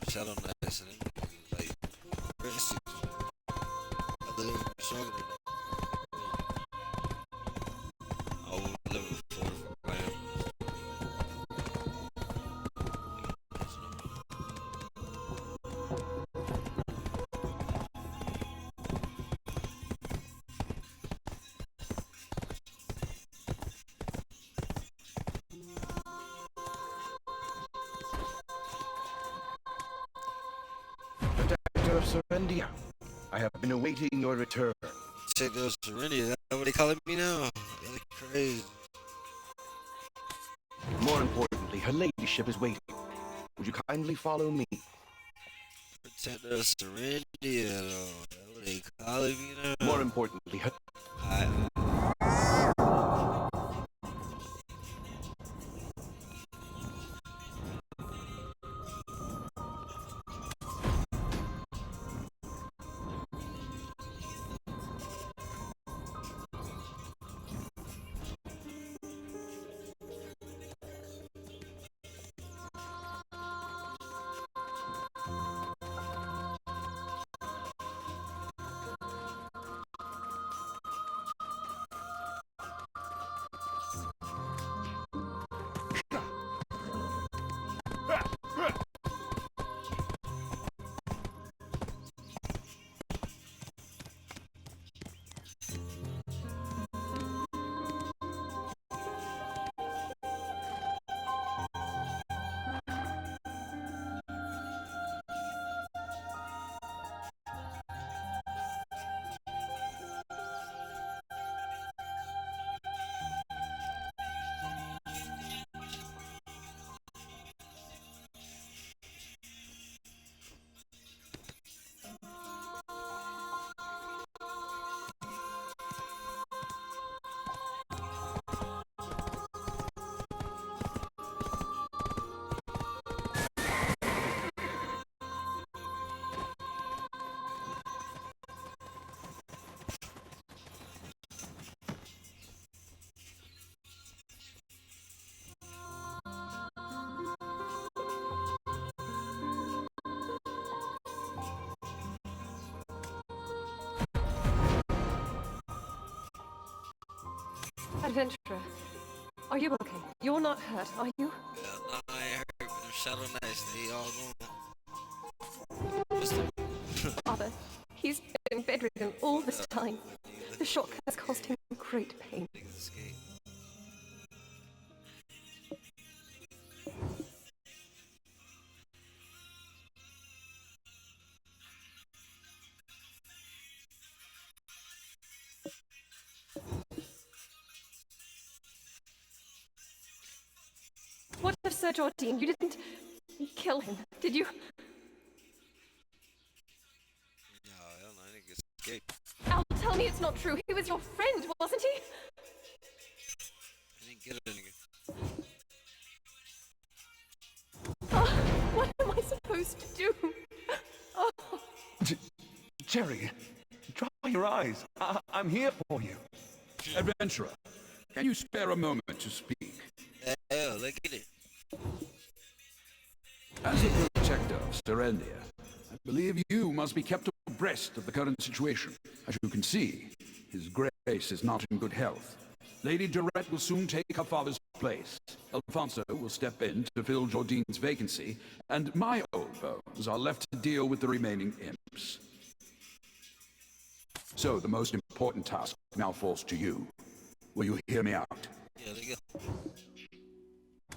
Shadow Knights and them niggas, like, rest other than struggling. I will level 4 I am. Protector of Serendia, I have been awaiting your return. Check those Serenity, is that what they calling me now? That's crazy. More importantly, her ladyship is waiting. Would you kindly follow me? Protector of Serenity, that's what they calling me now? More importantly, her... Adventurer, are you okay? You're not hurt, are you? Yeah, nah, I ain't hurt, but them Shadow Knights, they all gone. What's the... Father, he's been bedridden all this time. The shock has caused him great pain. Niggas escape. What of Sir Jordine? You didn't kill him, did you? No, hell no, niggas escape. Al, tell me it's not true. He was your friend, wasn't he? I didn't get a nigga. Oh, what am I supposed to do? Oh. Jerry, dry your eyes. I'm here for you. Adventurer, can you spare a moment to speak? Hell, look at it. As a protector of Serendia, I believe you must be kept abreast of the current situation. As you can see, His Grace is not in good health. Lady Durette will soon take her father's place. Alfonso will step in to fill Jordine's vacancy, and my old bones are left to deal with the remaining imps. So the most important task now falls to you. Will you hear me out? Yeah, look at...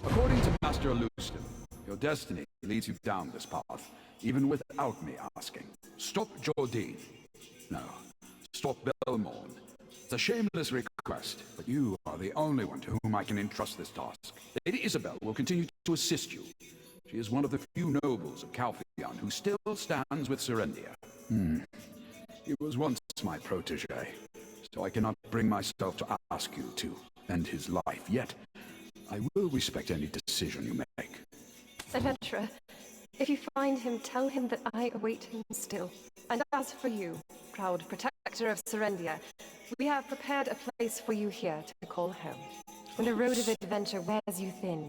According to Master Alustin, your destiny leads you down this path, even without me asking. Stop Jordine. No, stop Belmorn. It's a shameless request, but you are the only one to whom I can entrust this task. Lady Isabel will continue to assist you. She is one of the few nobles of Calpheon who still stands with Serendia. He was once my protege, so I cannot bring myself to ask you to end his life, yet I will respect any decision you make. Adventurer, if you find him, tell him that I await him still. And as for you, proud protector of Serendia, we have prepared a place for you here to call home. When the road of adventure wears you thin,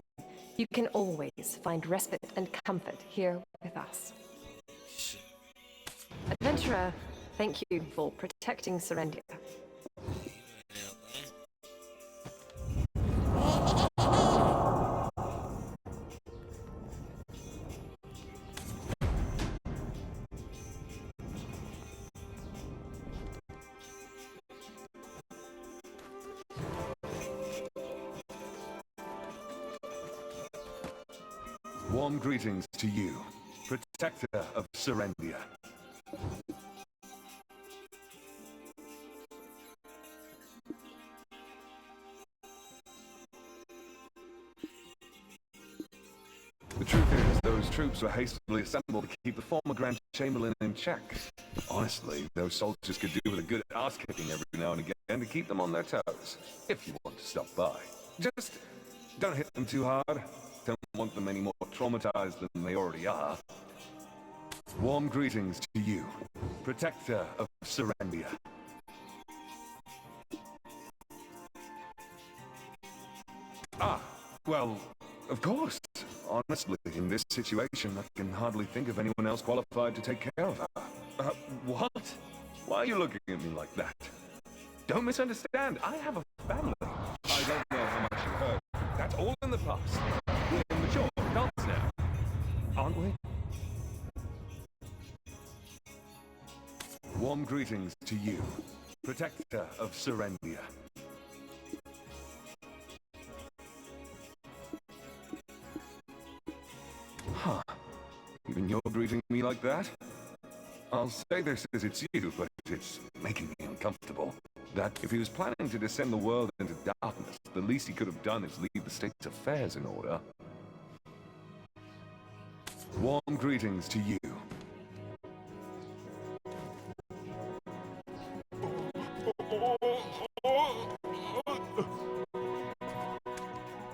You can always find respite and comfort here with us. Adventurer, thank you for protecting Serendia. Warm greetings to you, protector of Serendia. The truth is, those troops were hastily assembled to keep the former Grand Chamberlain in check. Honestly, those soldiers could do with a good ass-kicking every now and again to keep them on their toes, if you want to stop by. Just don't hit them too hard. Don't want them any more traumatized than they already are. Warm greetings to you, protector of Serendia. Ah, well, of course. Honestly, in this situation, I can hardly think of anyone else qualified to take care of her. What? Why are you looking at me like that? Don't misunderstand. I have a family. I don't know how much you heard. That's all in the past. We're mature adults now, aren't we? Warm greetings to you, protector of Serendia. Huh. Even you're greeting me like that? I'll say this as it's you, but it's making me uncomfortable. That if he was planning to descend the world into darkness, the least he could have done is leave the state's affairs in order. Warm greetings to you.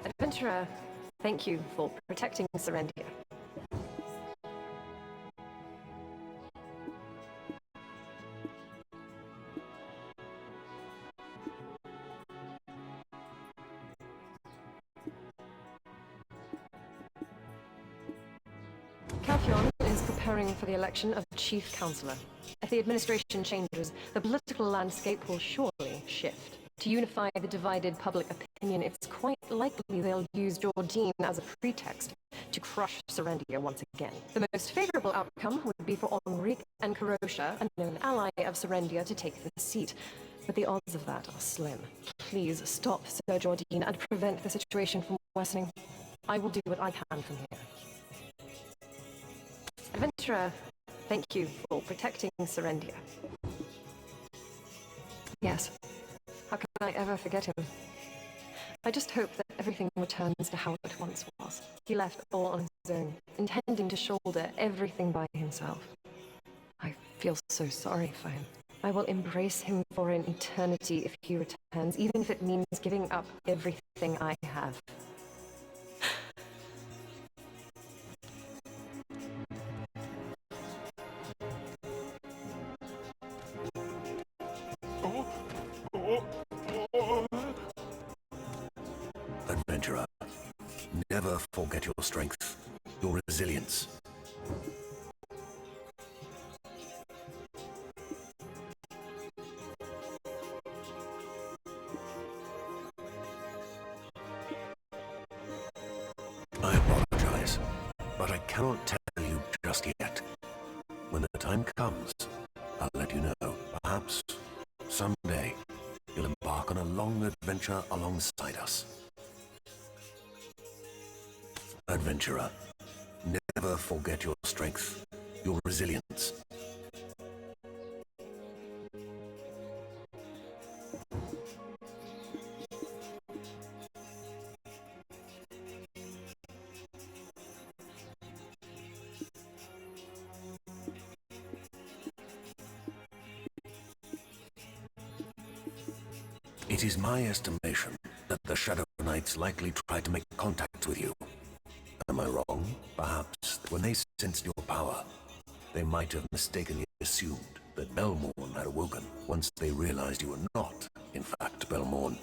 Adventurer, thank you for protecting Serendia. Calphion is preparing for the election of Chief Counselor. If the administration changes, the political landscape will surely shift. To unify the divided public opinion, it's quite likely they'll use Jordine as a pretext to crush Serendia once again. The most favorable outcome would be for Enrique and Karosha, a known ally of Serendia, to take the seat. But the odds of that are slim. Please stop Sir Jordine and prevent the situation from worsening. I will do what I can from here. Adventurer, thank you for protecting Serendia. Yes. How can I ever forget him? I just hope that everything returns to how it once was. He left all on his own, intending to shoulder everything by himself. I feel so sorry for him. I will embrace him for an eternity if he returns, even if it means giving up everything I have. Adventurer, never forget your strength, your resilience. I apologize, but I cannot tell you just yet. When the time comes, I'll let you know. Perhaps someday you'll embark on a long adventure alongside us. Adventurer, never forget your strength, your resilience. It is my estimation that the Shadow Knights likely tried to make contact with you. Am I wrong? Perhaps when they sensed your power, they might have mistakenly assumed that Belmorn had awoken once they realized you were not, in fact, Belmorn.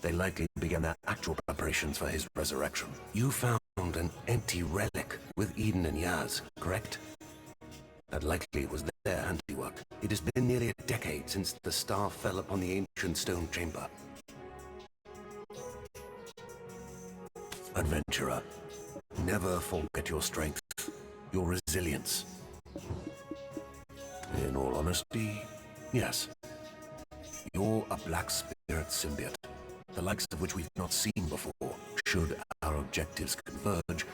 They likely began their actual preparations for his resurrection. You found an empty relic with Eden and Yaz, correct? That likely was their handiwork. It has been nearly a decade since the star fell upon the ancient stone chamber. Adventurer, never forget your strength, your resilience. In all honesty, yes. You're a black spirit symbiote, the likes of which we've not seen before. Should our objectives converge,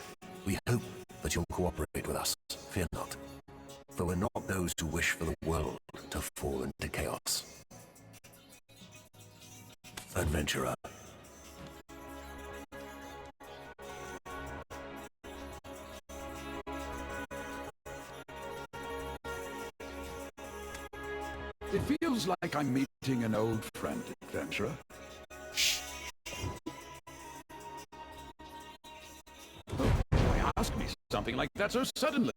we hope that you'll cooperate with us. Fear not. For we're not those who wish for the world to fall into chaos. Adventurer. It feels like I'm meeting an old friend, adventurer. Oh, why ask me something like that so suddenly?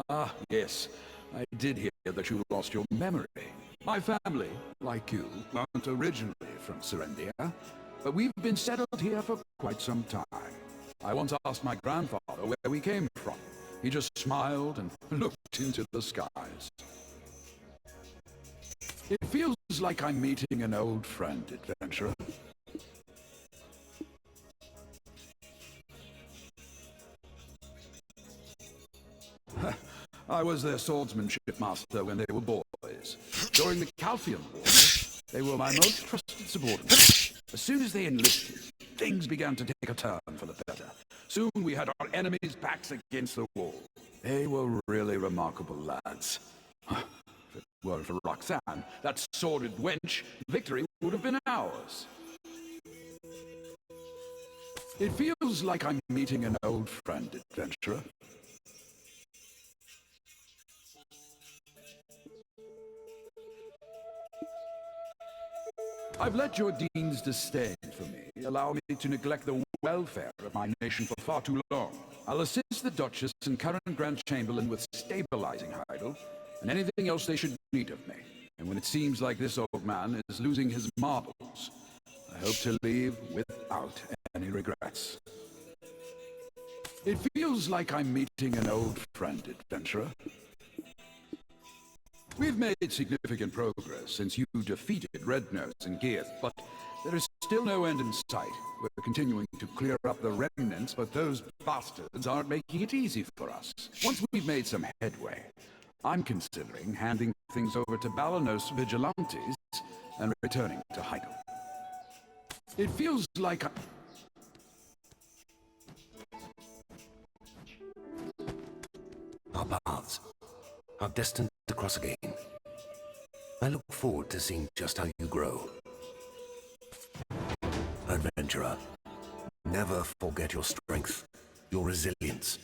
Ah, yes. I did hear that you lost your memory. My family, like you, weren't originally from Serendia, but we've been settled here for quite some time. I once asked my grandfather where we came from. He just smiled and looked into the skies. It feels like I'm meeting an old friend, adventurer. I was their swordsmanship master when they were boys. During the Calphian War, they were my most trusted subordinates. As soon as they enlisted, things began to take a turn for the better. Soon we had our enemies' backs against the wall. They were really remarkable lads. If it weren't for Roxanne, that sordid wench, victory would have been ours. It feels like I'm meeting an old friend, adventurer. I've let your dean's disdain for me allow me to neglect the welfare of my nation for far too long. I'll assist the Duchess and current Grand Chamberlain with stabilizing Heidel and anything else they should need of me. And when it seems like this old man is losing his marbles, I hope to leave without any regrets. It feels like I'm meeting an old friend, adventurer. We've made significant progress since you defeated Red Nose and Geath, but there is still no end in sight. We're continuing to clear up the remnants, but those bastards aren't making it easy for us. Once we've made some headway, I'm considering handing things over to Balanos vigilantes and returning to Heidel. It feels like Our paths are destined to cross again. I look forward to seeing just how you grow. Adventurer, never forget your strength, your resilience.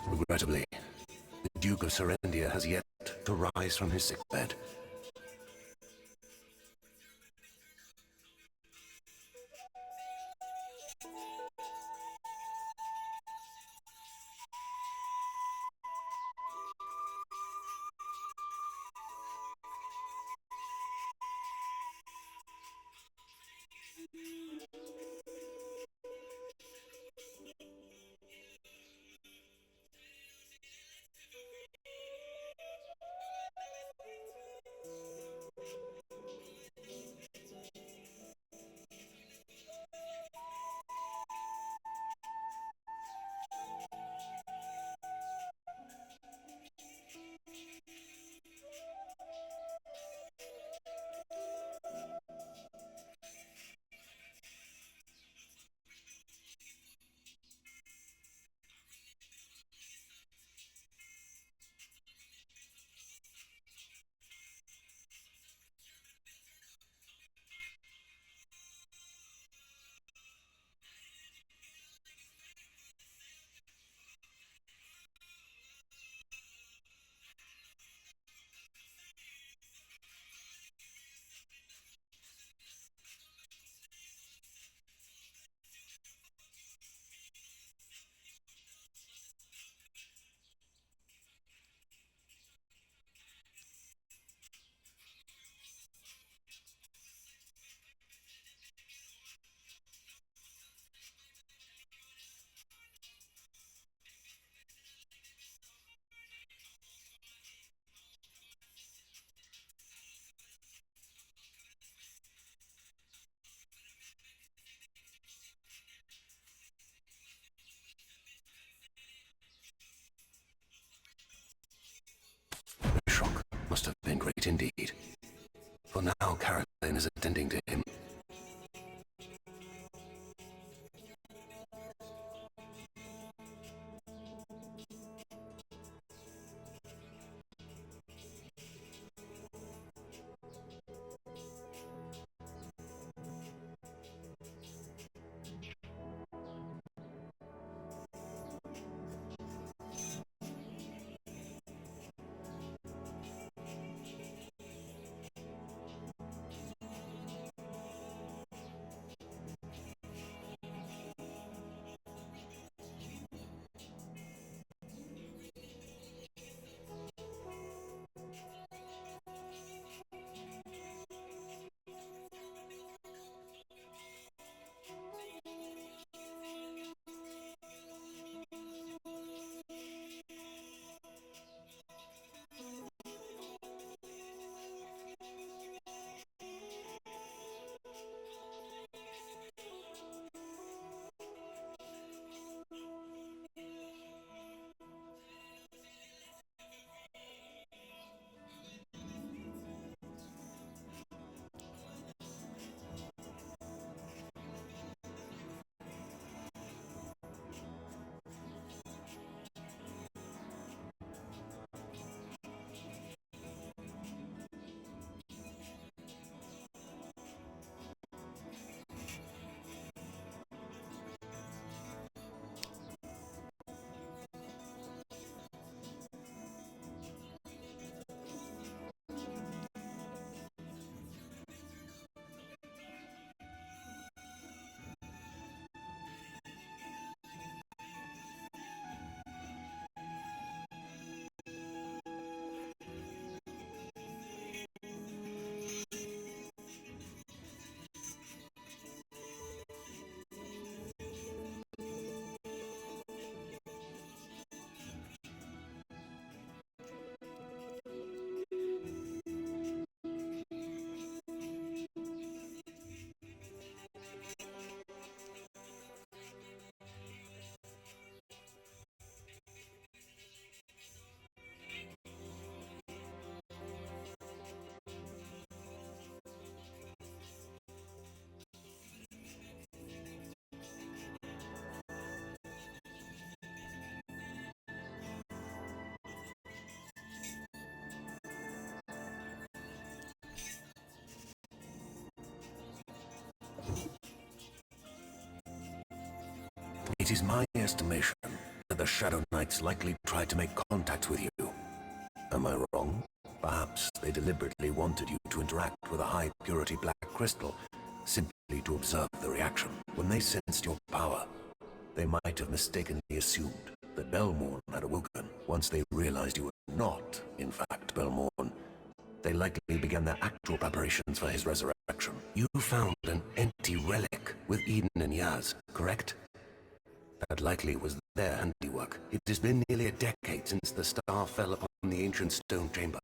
Regrettably, the Duke of Serendia has yet to rise from his sickbed. must have been great indeed. For now, Caroline is attending to him. It is my estimation that the Shadow Knights likely tried to make contact with you. Am I wrong? Perhaps they deliberately wanted you to interact with a high-purity black crystal, simply to observe the reaction. When they sensed your power, they might have mistakenly assumed that Belmorn had awoken. Once they realized you were not, in fact, Belmorn, they likely began their actual preparations for his resurrection. You found an empty relic with Eden and Yaz, correct? That likely was their handiwork. It has been nearly a decade since the star fell upon the ancient stone chamber.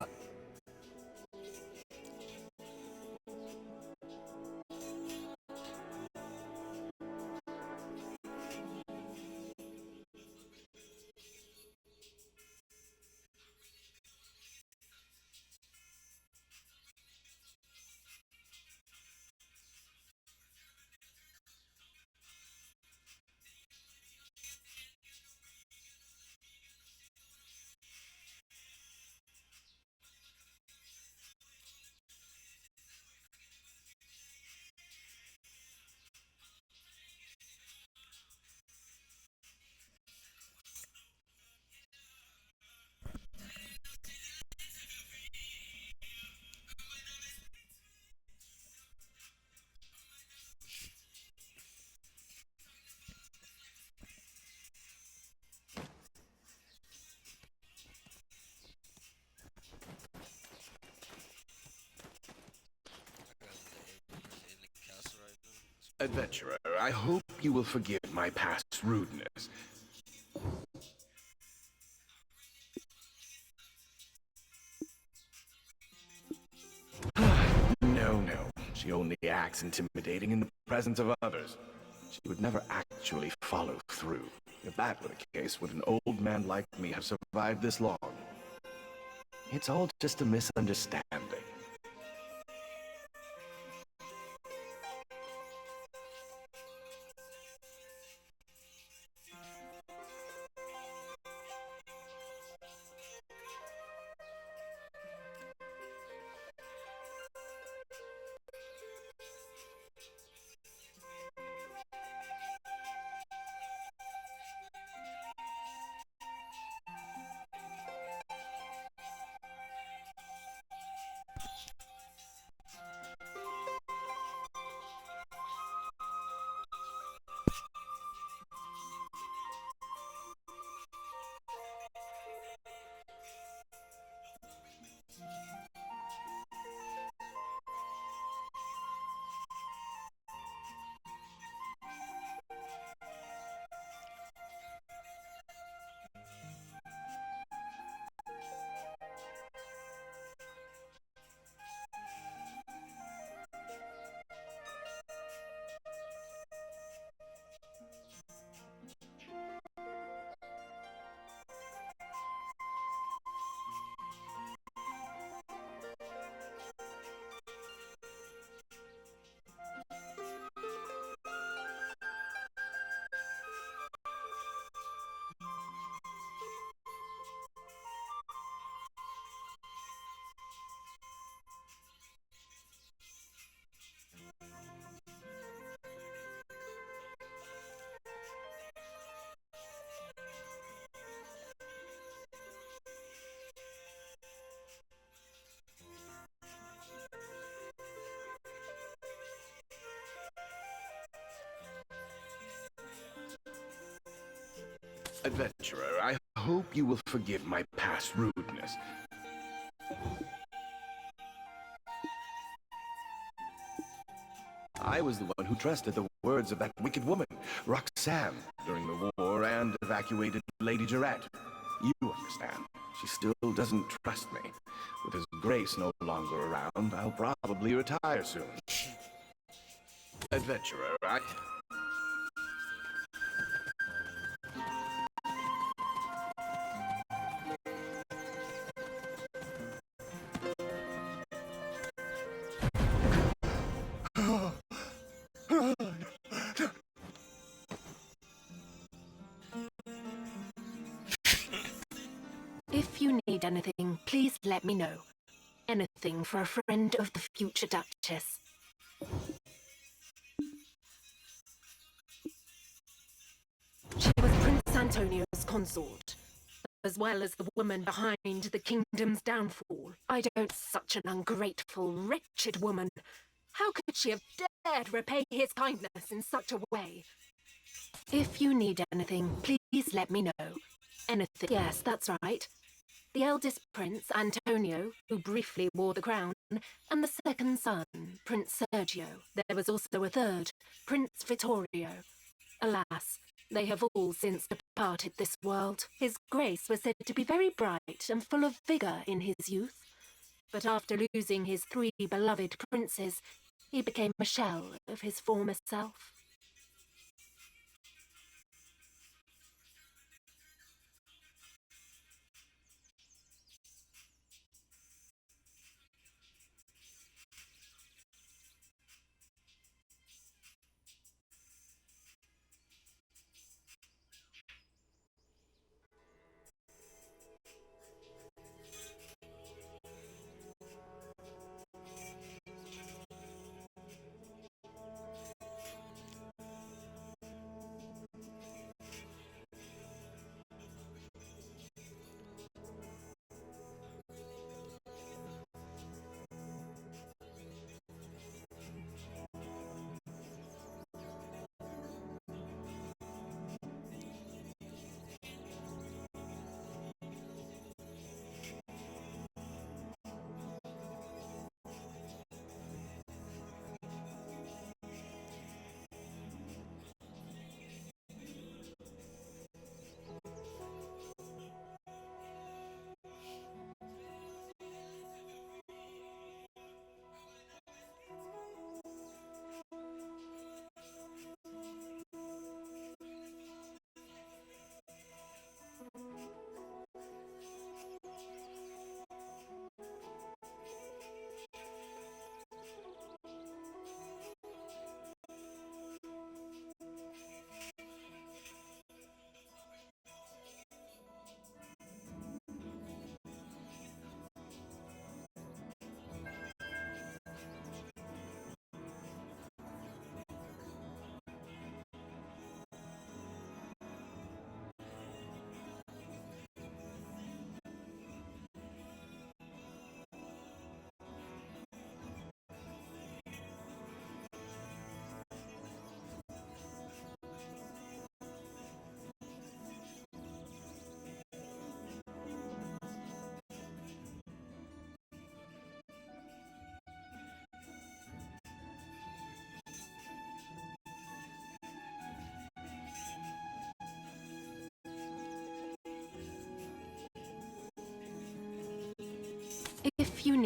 Adventurer, I hope you will forgive my past rudeness. No. She only acts intimidating in the presence of others. She would never actually follow through. If that were the case, would an old man like me have survived this long? It's all just a misunderstanding. Adventurer, I hope you will forgive my past rudeness. I was the one who trusted the words of that wicked woman, Roxanne, during the war and evacuated Lady Jarrett. You understand. She still doesn't trust me. With His Grace no longer around, I'll probably retire soon. Adventurer, If you need anything, please let me know. Anything for a friend of the future Duchess. She was Prince Antonio's consort, as well as the woman behind the kingdom's downfall. I don't... Such an ungrateful, wretched woman. How could she have dared repay his kindness in such a way? If you need anything, please let me know. Anything... Yes, that's right. The eldest prince, Antonio, who briefly wore the crown, and the second son, Prince Sergio. There was also a third, Prince Vittorio. Alas, they have all since departed this world. His Grace was said to be very bright and full of vigour in his youth, but after losing his 3 beloved princes, he became a shell of his former self.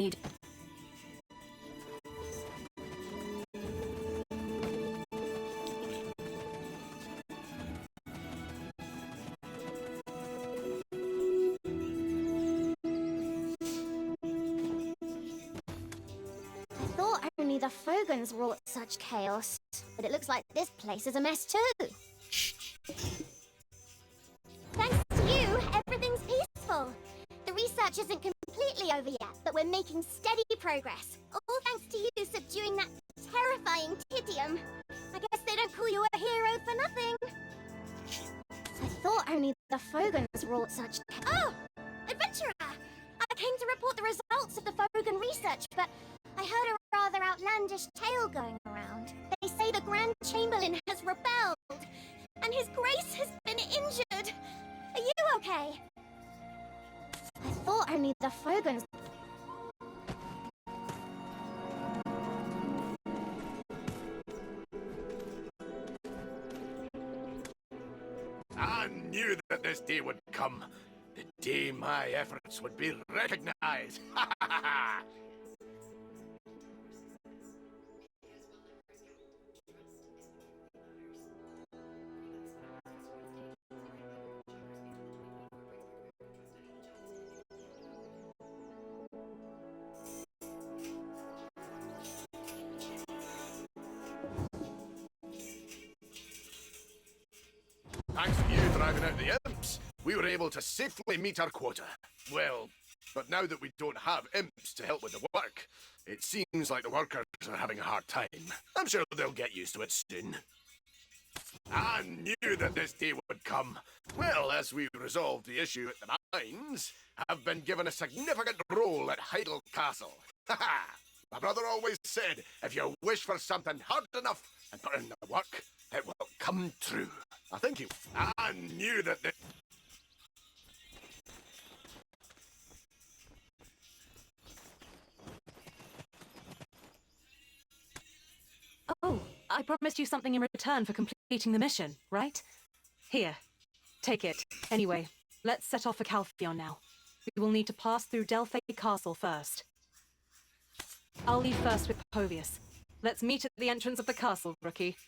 need. I thought only the Fogans wrought such chaos, but it looks like this place is a mess too. Thanks to you, everything's peaceful. The research isn't completely over yet, but we're making steady progress. All thanks to you subduing that terrifying Tidium. I guess they don't call you a hero for nothing. I thought only the Fogans wrought such... Oh! Adventurer! I came to report the results of the Fogan research, but I heard a rather outlandish tale going around. They say the Grand Chamberlain has rebelled, and his grace has been injured. Are you okay? I thought only the Fogans... I knew that this day would come. The day my efforts would be recognized. Ha ha ha ha! Thanks to you driving out the imps, we were able to safely meet our quota. Well, but now that we don't have imps to help with the work, it seems like the workers are having a hard time. I'm sure they'll get used to it soon. I knew that this day would come. Well, as we resolved the issue at the mines, I've been given a significant role at Heidel Castle. Ha! My brother always said, if you wish for something hard enough and put in the work, it will come true. I knew that the... Oh, I promised you something in return for completing the mission, right? Here, take it. Anyway, let's set off for Calpheon now. We will need to pass through Delphi Castle first. I'll leave first with Povius. Let's meet at the entrance of the castle, rookie.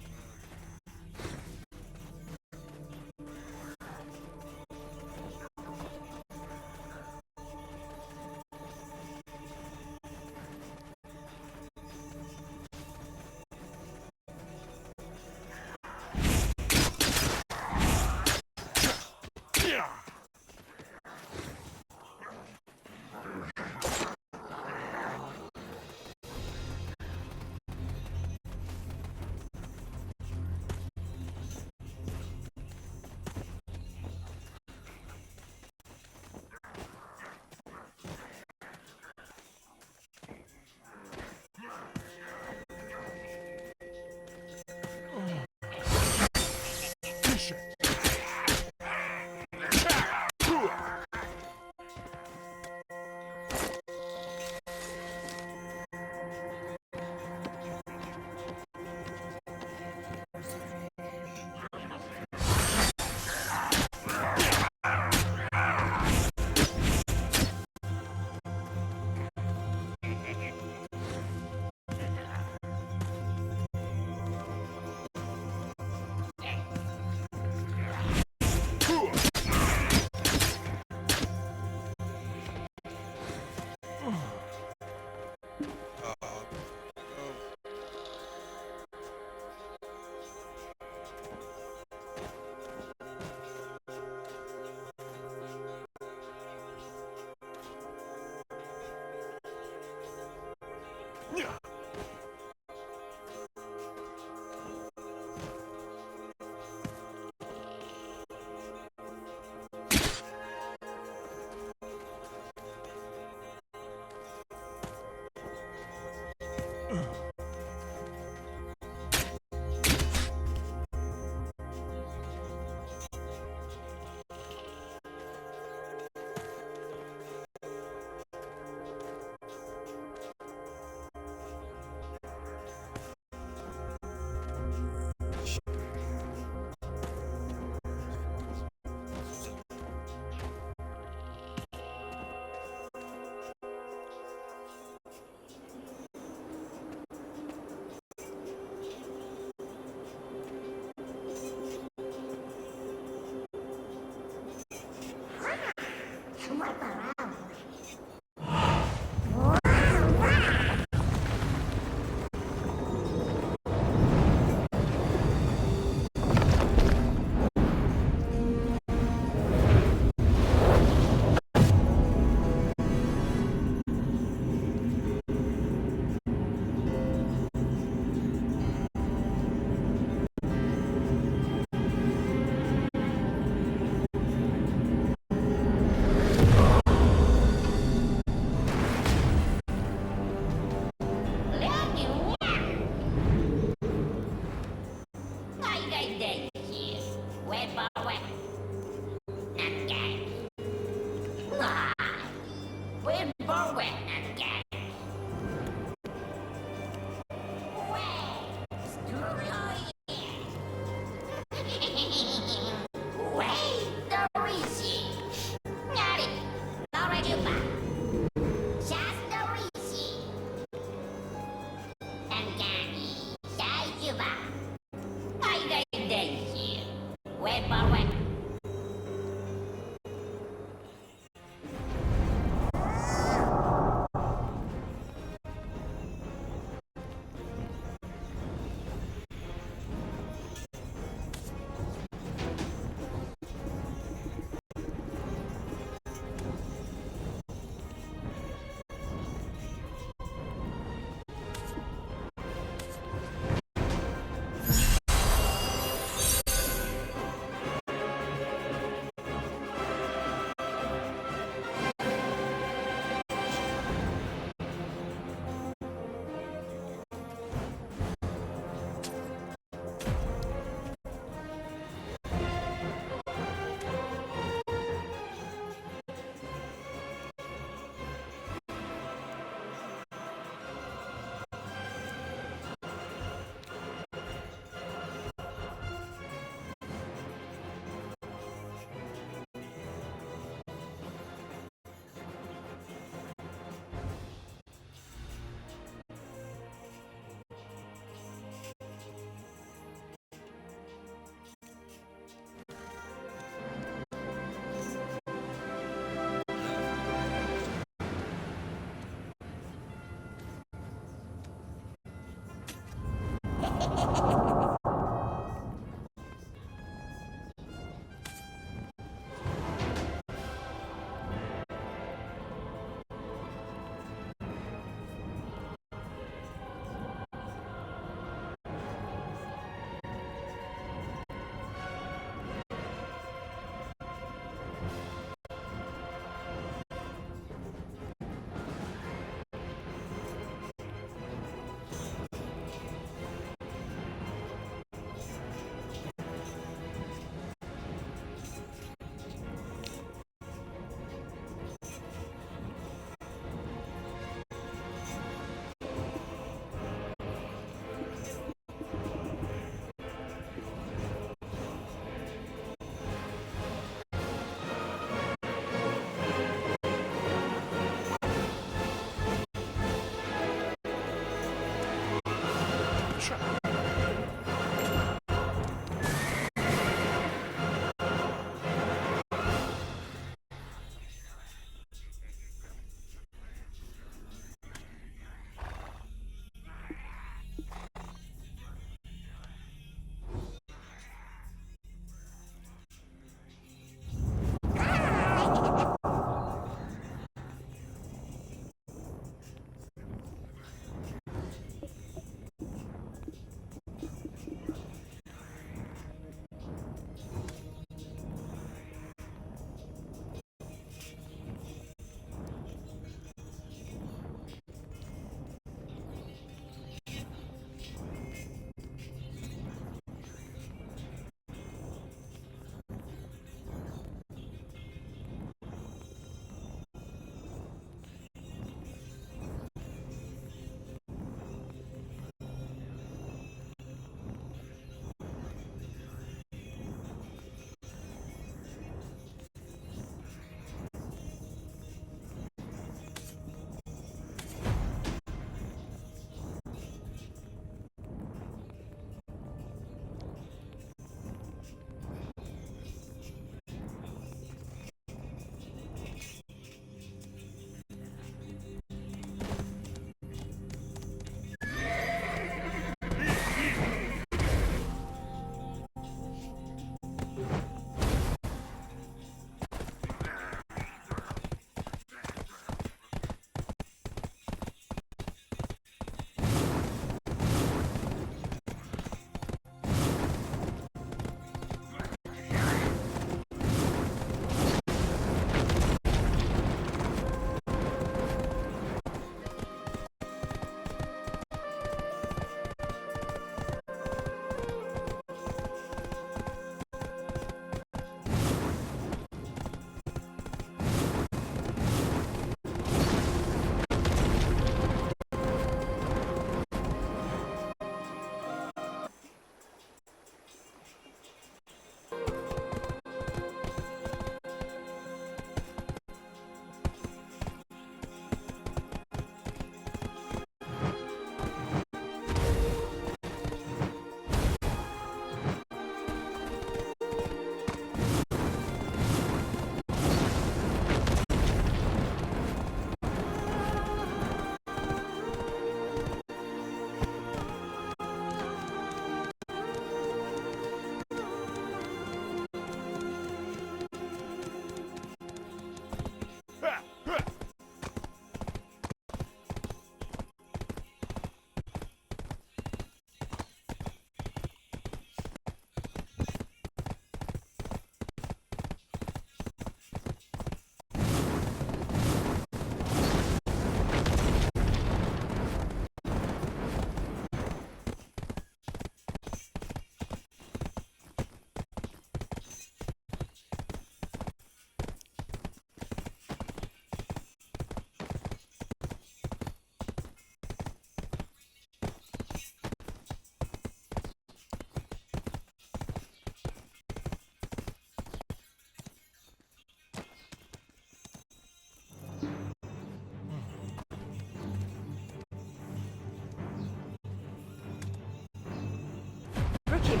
Rookie,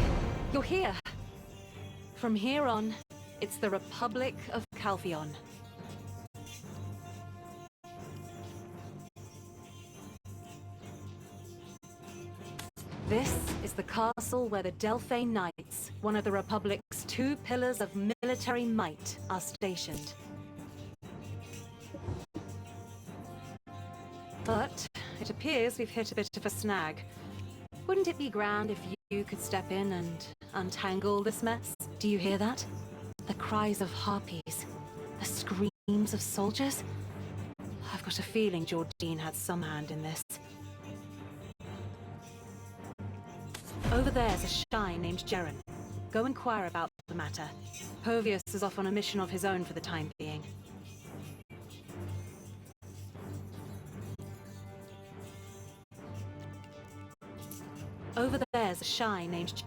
you're here. From here on, it's the Republic of Calpheon. This is the castle where the Delphi Knights, one of the Republic's 2 pillars of military might, are stationed. But it appears we've hit a bit of a snag. Wouldn't it be grand if you could step in and untangle this mess? Do you hear that? The cries of harpies, the screams of soldiers. I've got a feeling Jordine had some hand in this. Over there's a shy named Jeren. Go inquire about the matter. Povius is off on a mission of his own for the time being. Over there's a shy named...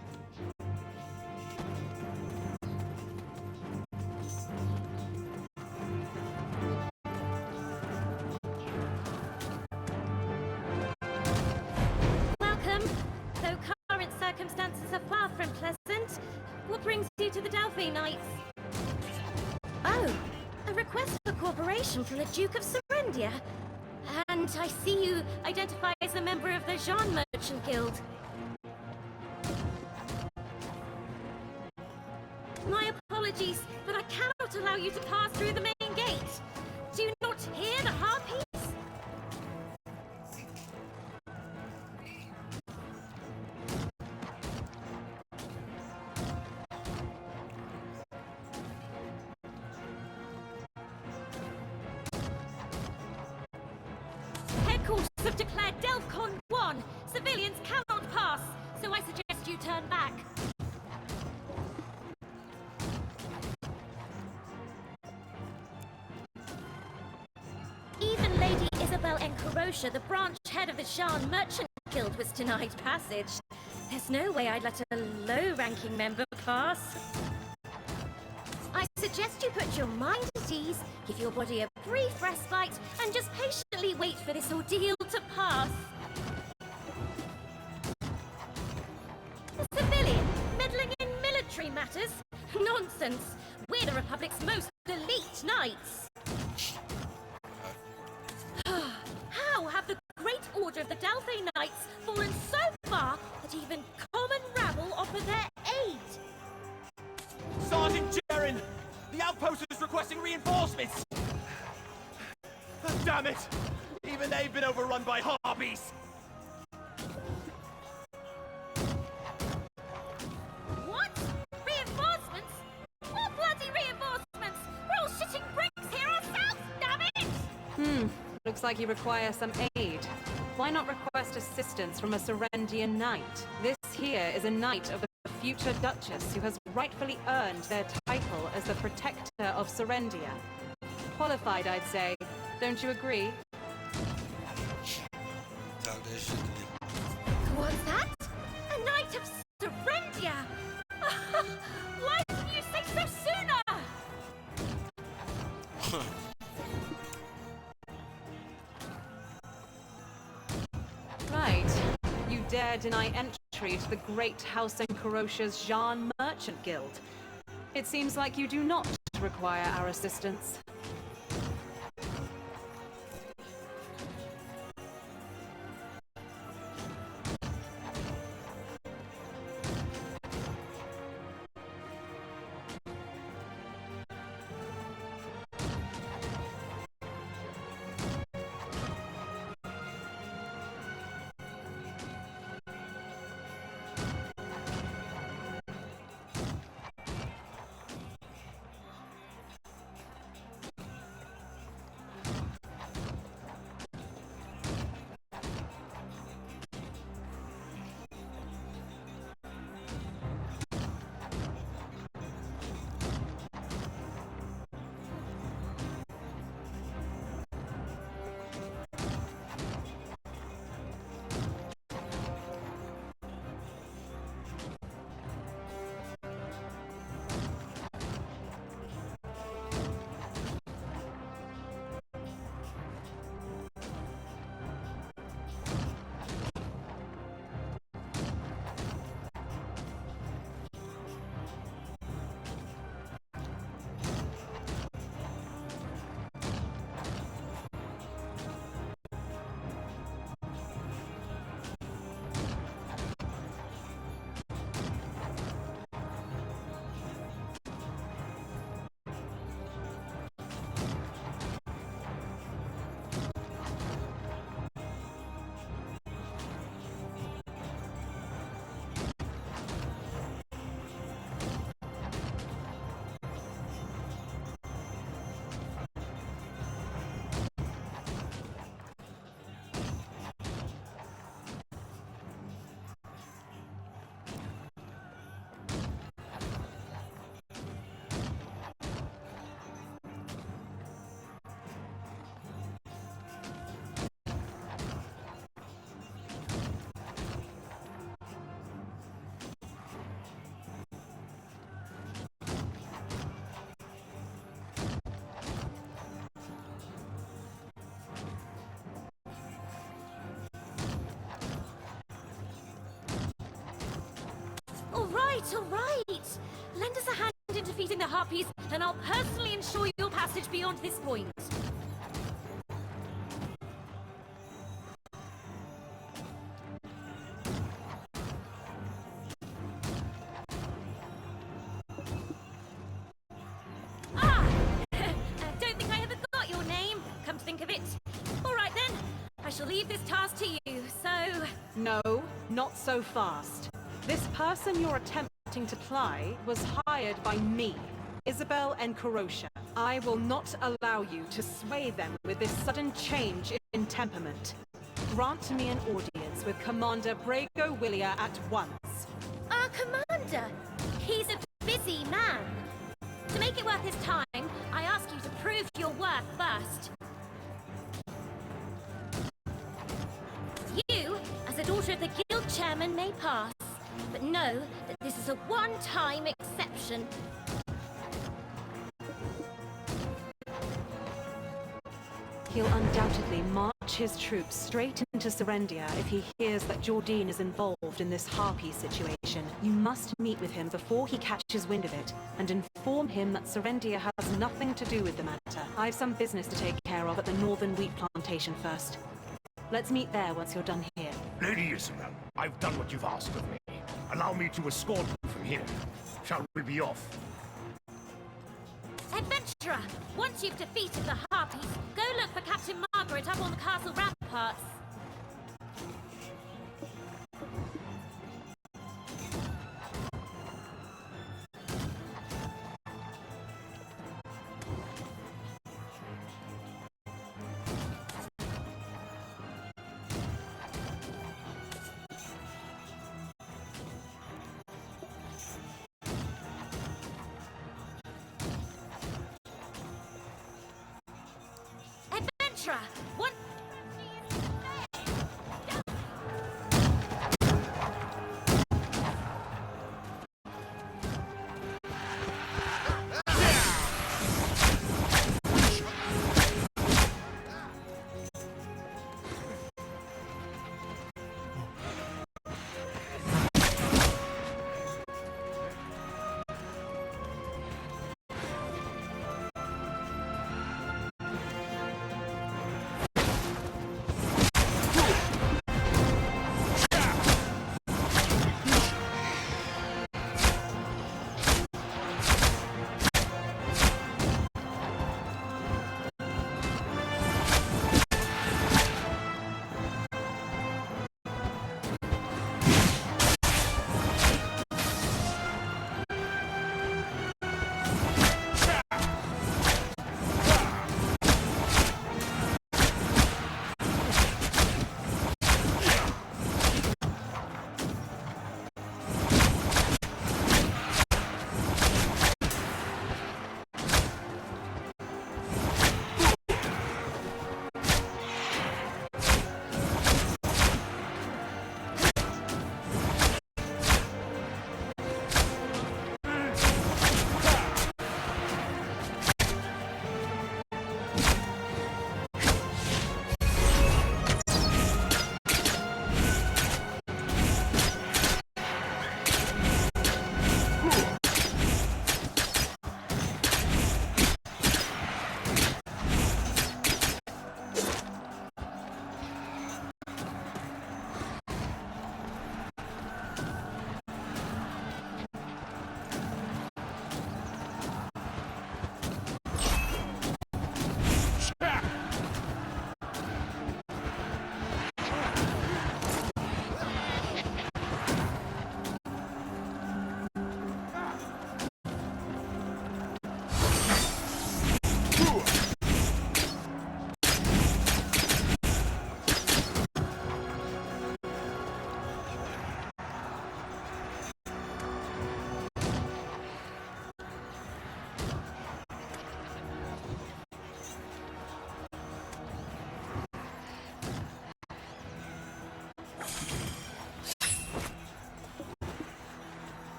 Welcome. Though current circumstances are far from pleasant, what brings you to the Delphi Knights? Oh, a request for cooperation from the Duke of Serendia. And I see you identify as a member of the Jean Merchant Guild. My apologies, but I cannot allow you to pass through the main gate. Do you not hear the harpies? Headquarters have declared Delphcon 1. Civilians cannot pass, so I suggest you turn back. Even Lady Isabel Encarosha, the branch head of the Jean Merchant Guild, was denied passage. There's no way I'd let a low-ranking member pass. I suggest you put your mind at ease, give your body a brief respite, and just patiently wait for this ordeal to pass. A civilian meddling in military matters? Nonsense! We're the Republic's most elite knights! How have the Great Order of the Delphi Knights fallen so far that even common rabble offer their aid? Sergeant Jeren! The outpost is requesting reinforcements! Damn it! Even they've been overrun by harpies! What? Reinforcements? What bloody reinforcements? We're all shitting bricks here ourselves, damn it! Looks like you require some aid. Why not request assistance from a Serendian knight? This here is a knight of the future Duchess who has rightfully earned their title as the Protector of Serendia. Qualified, I'd say. Don't you agree? What's that? A knight of Serendia! Why didn't you say so sooner? Right. You dare deny entry to the great House Encarosha's Jean Merchant Guild. It seems like you do not require our assistance. all right. Lend us a hand in defeating the Harpies, and I'll personally ensure your passage beyond this point. Ah! Don't think I ever got your name, come to think of it. All right then, I shall leave this task to you, so... No, not so fast. This person you're attempting to ply was hired by me, Isabel and Karosha. I will not allow you to sway them with this sudden change in temperament. Grant me an audience with Commander Brago Willia at once. Our commander! He's a busy man. To make it worth his time, I ask you to prove your worth first. You, as a daughter of the guild chairman, may pass, but know that this is a one-time exception. He'll undoubtedly march his troops straight into Serendia if he hears that Jordine is involved in this Harpy situation. You must meet with him before he catches wind of it, and inform him that Serendia has nothing to do with the matter. I've some business to take care of at the northern wheat plantation first. Let's meet there once you're done here. Lady Isabel, I've done what you've asked of me. Allow me to escort you from here. Shall we be off? Adventurer, once you've defeated the Harpies, go look for Captain Margaret up on the castle ramparts. Adventurer, one...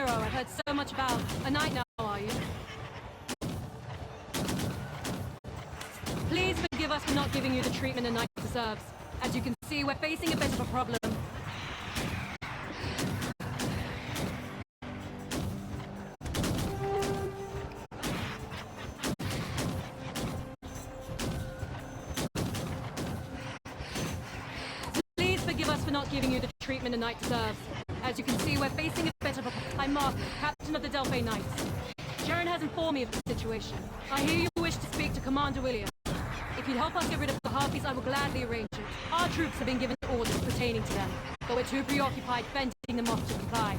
hero I've heard so much about. A knight now, are you? Please forgive us for not giving you the treatment a knight deserves. As you can see, we're facing a bit of a problem. Please forgive us for not giving you the treatment a knight deserves. As you can see, we're facing a bit of a... I'm Mark, captain of the Delphi Knights. Sharon has informed me of the situation. I hear you wish to speak to Commander William. If you'd help us get rid of the Harpies, I will gladly arrange it. Our troops have been given orders pertaining to them, but we're too preoccupied fending them off to comply.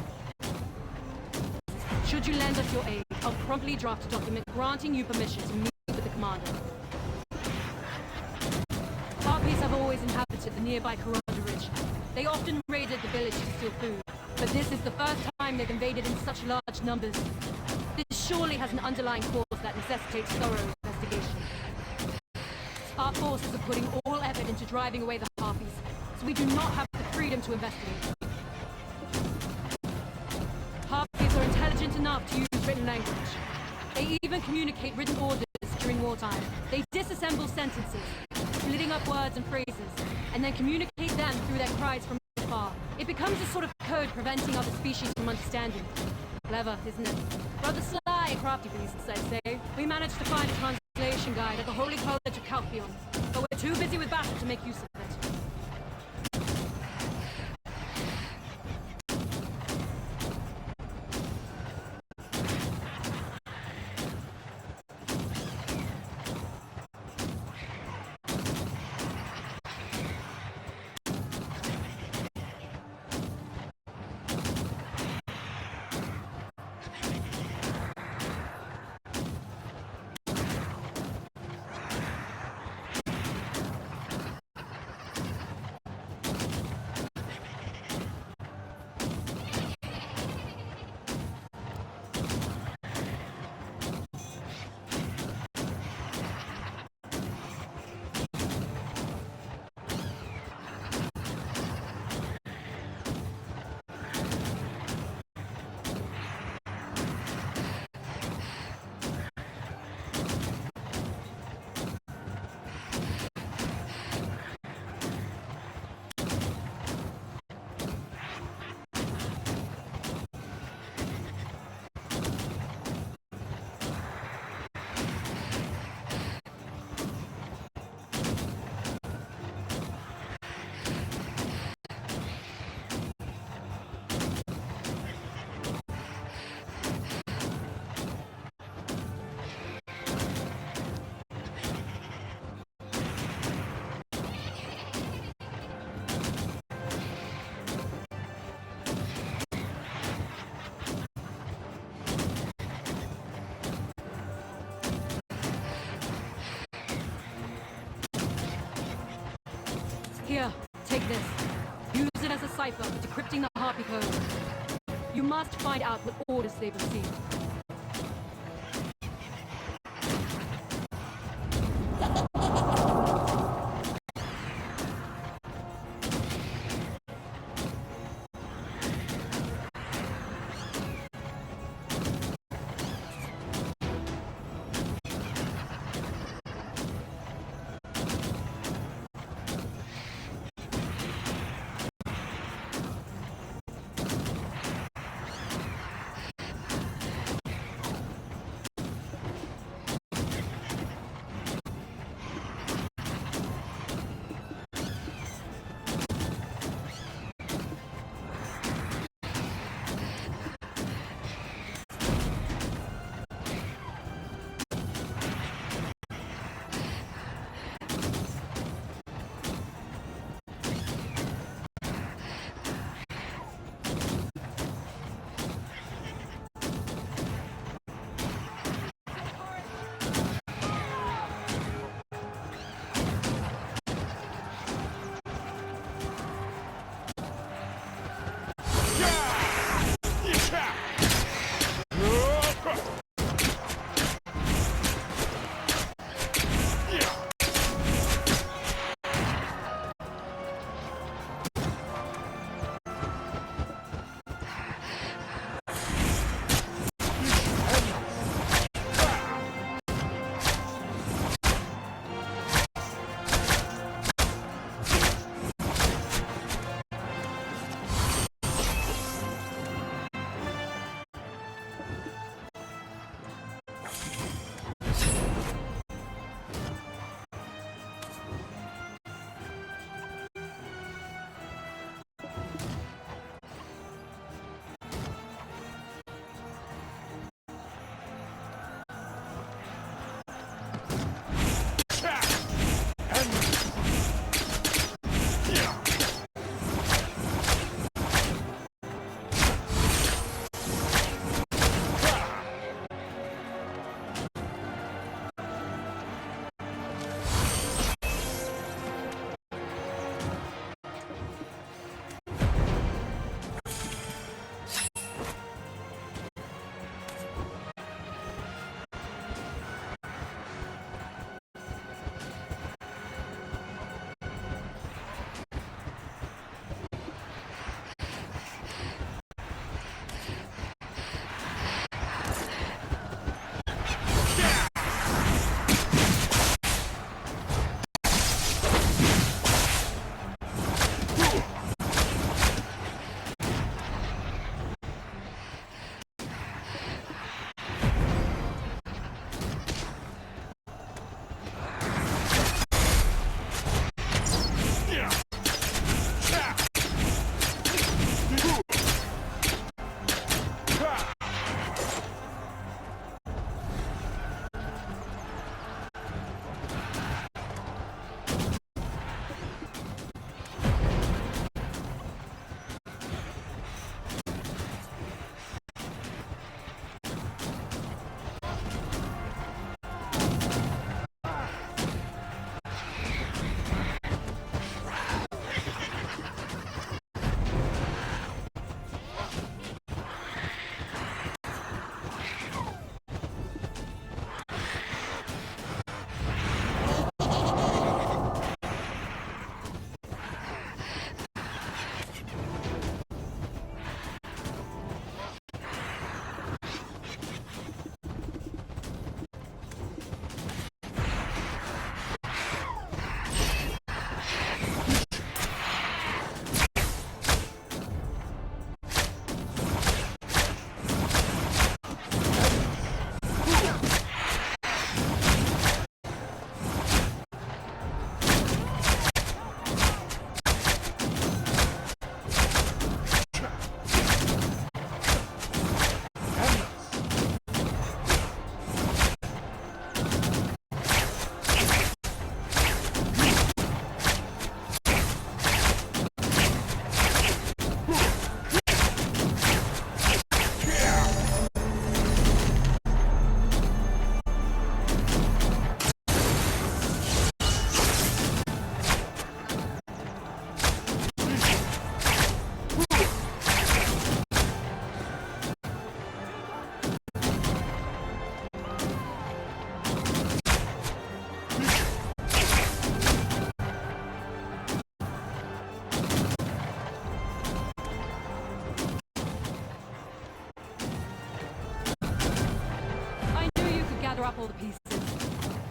Should you lend us your aid, I'll promptly draft a document granting you permission to meet with the commander. Harpies have always inhabited the nearby Corona Ridge. They often raided the village to steal food, but this is the first time they've invaded in such large numbers. This surely has an underlying cause that necessitates thorough investigation. Our forces are putting all effort into driving away the Harpies, so we do not have the freedom to investigate. Harpies are intelligent enough to use written language. They even communicate written orders during wartime. They disassemble sentences, splitting up words and phrases, and then communicate them through their cries from afar. It becomes a sort of code preventing other species from understanding. Clever, isn't it? Rather sly and crafty beasts, I'd say. We managed to find a translation guide at the Holy College of Calphion, but we're too busy with battle to make use of it. Here, take this. Use it as a cipher for decrypting the Harpy code. You must find out what orders they've received.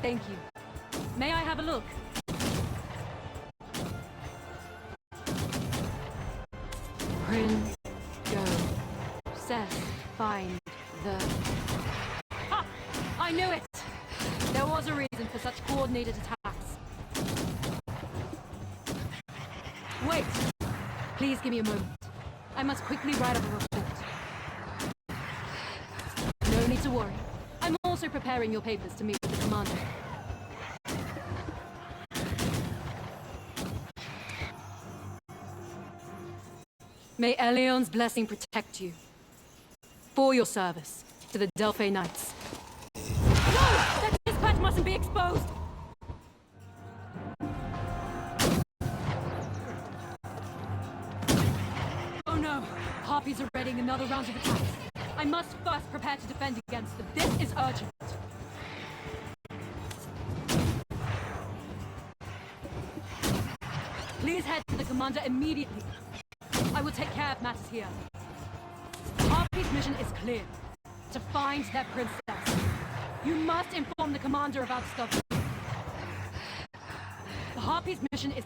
Thank you. May I have a look? Prin, go. Seth, find the... Ha! I knew it! There was a reason for such coordinated attacks. Wait! Please give me a moment. I must quickly write up a report. No need to worry. I'm also preparing your papers to meet with the commander. May Elion's blessing protect you. For your service to the Delphi Knights. No! That dispatch mustn't be exposed! Oh no! Harpies are readying another round of attacks. I must first prepare to defend against them. This is urgent. Please head to the commander immediately. I will take care of matters here. Harpy's mission is clear. To find their princess. You must inform the commander of our discovery. The Harpy's mission is...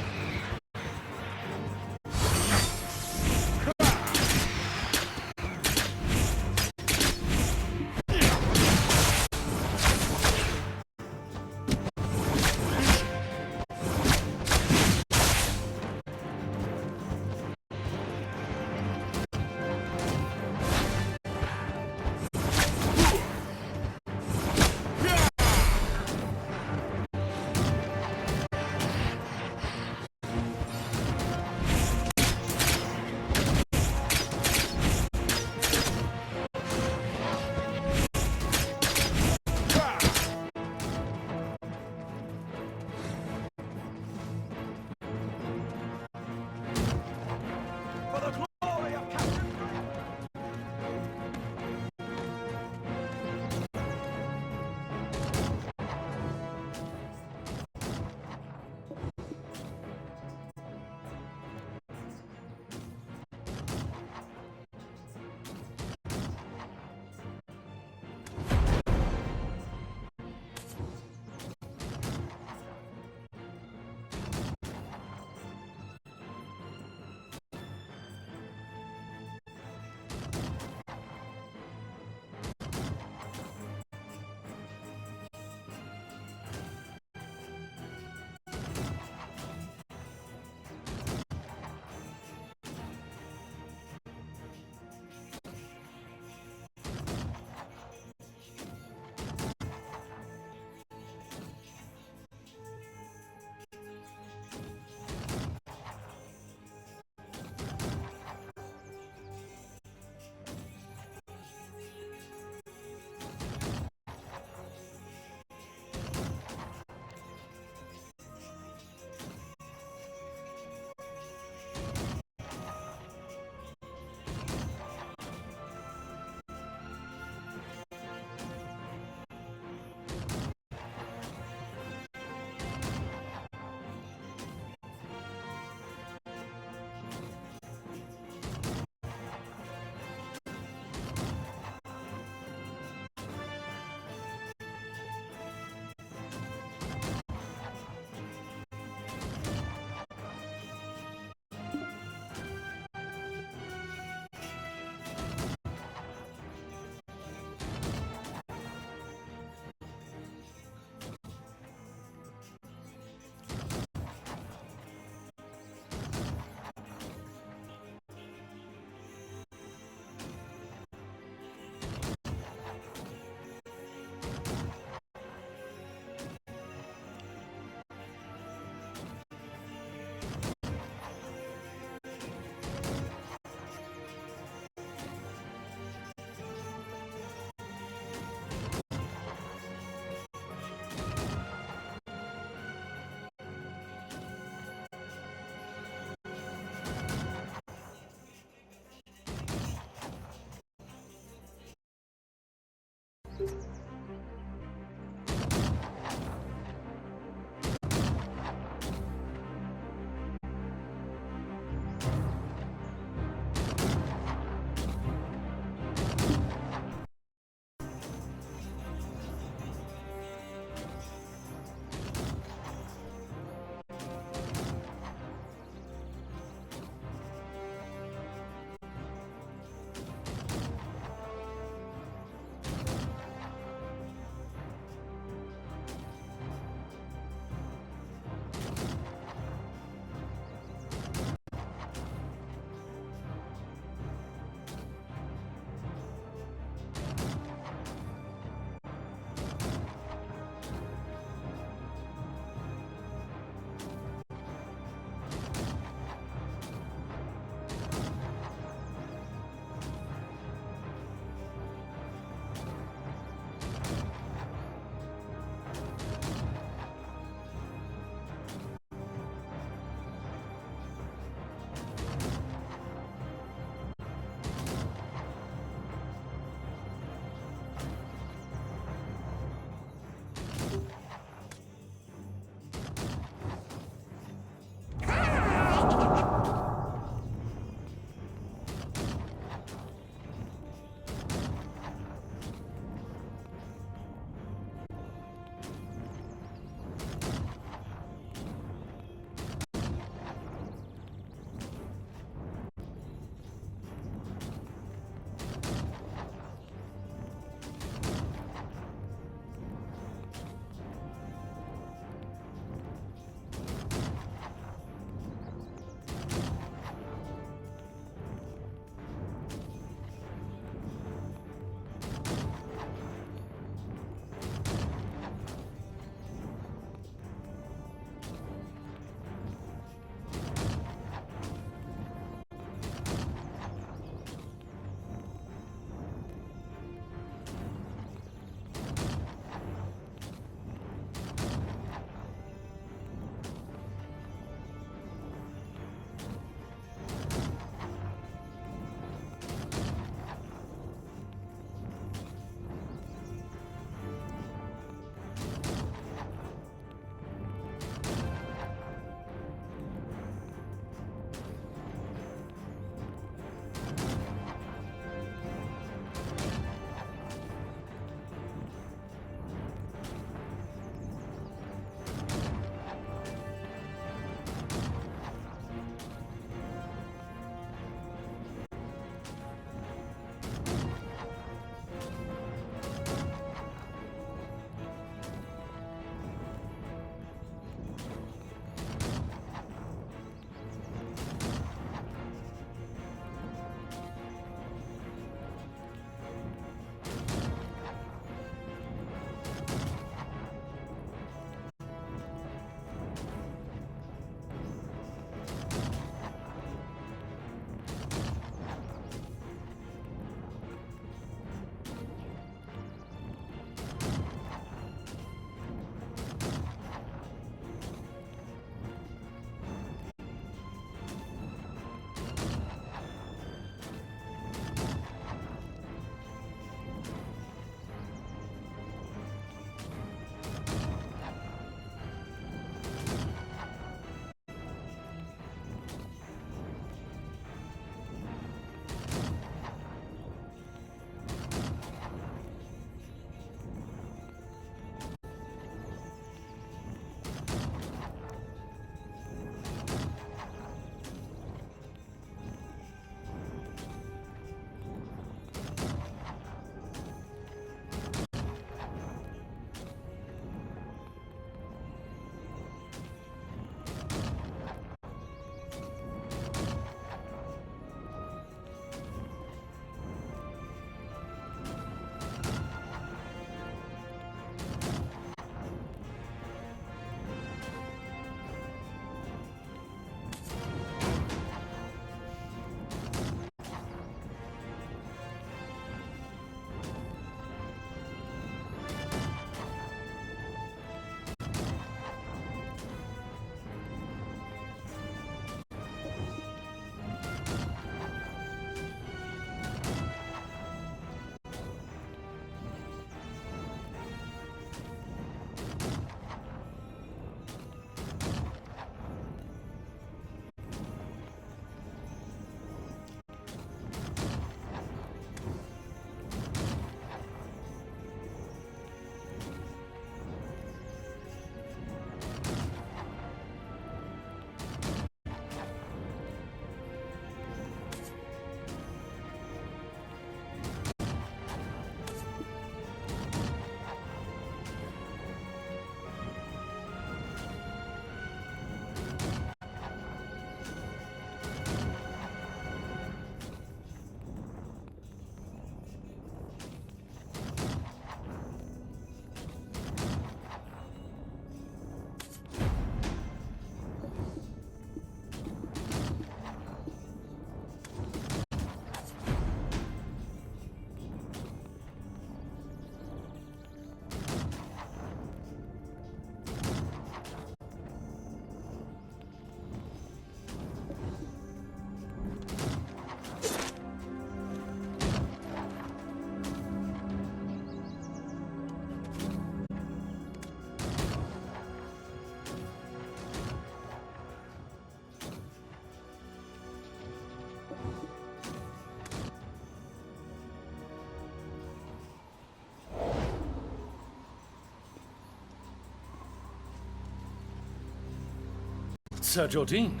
Sir Jordine.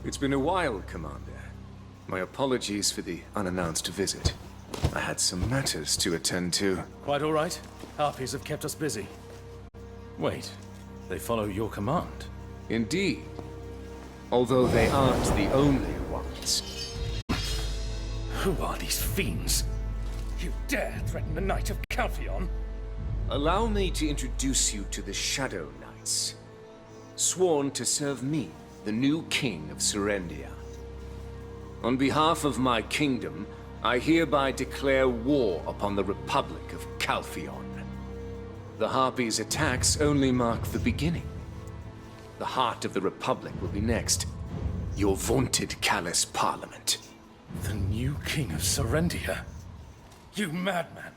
It's been a while, Commander. My apologies for the unannounced visit. I had some matters to attend to. Quite all right. Harpies have kept us busy. Wait, they follow your command? Indeed. Although they aren't the only ones. Who are these fiends? You dare threaten the Knight of Calpheon? Allow me to introduce you to the Shadow Knights. Sworn to serve me, the new king of Serendia. On behalf of my kingdom, I hereby declare war upon the Republic of Calpheon. The Harpies' attacks only mark the beginning. The heart of the Republic will be next. Your vaunted callous parliament. The new king of Serendia? You madman!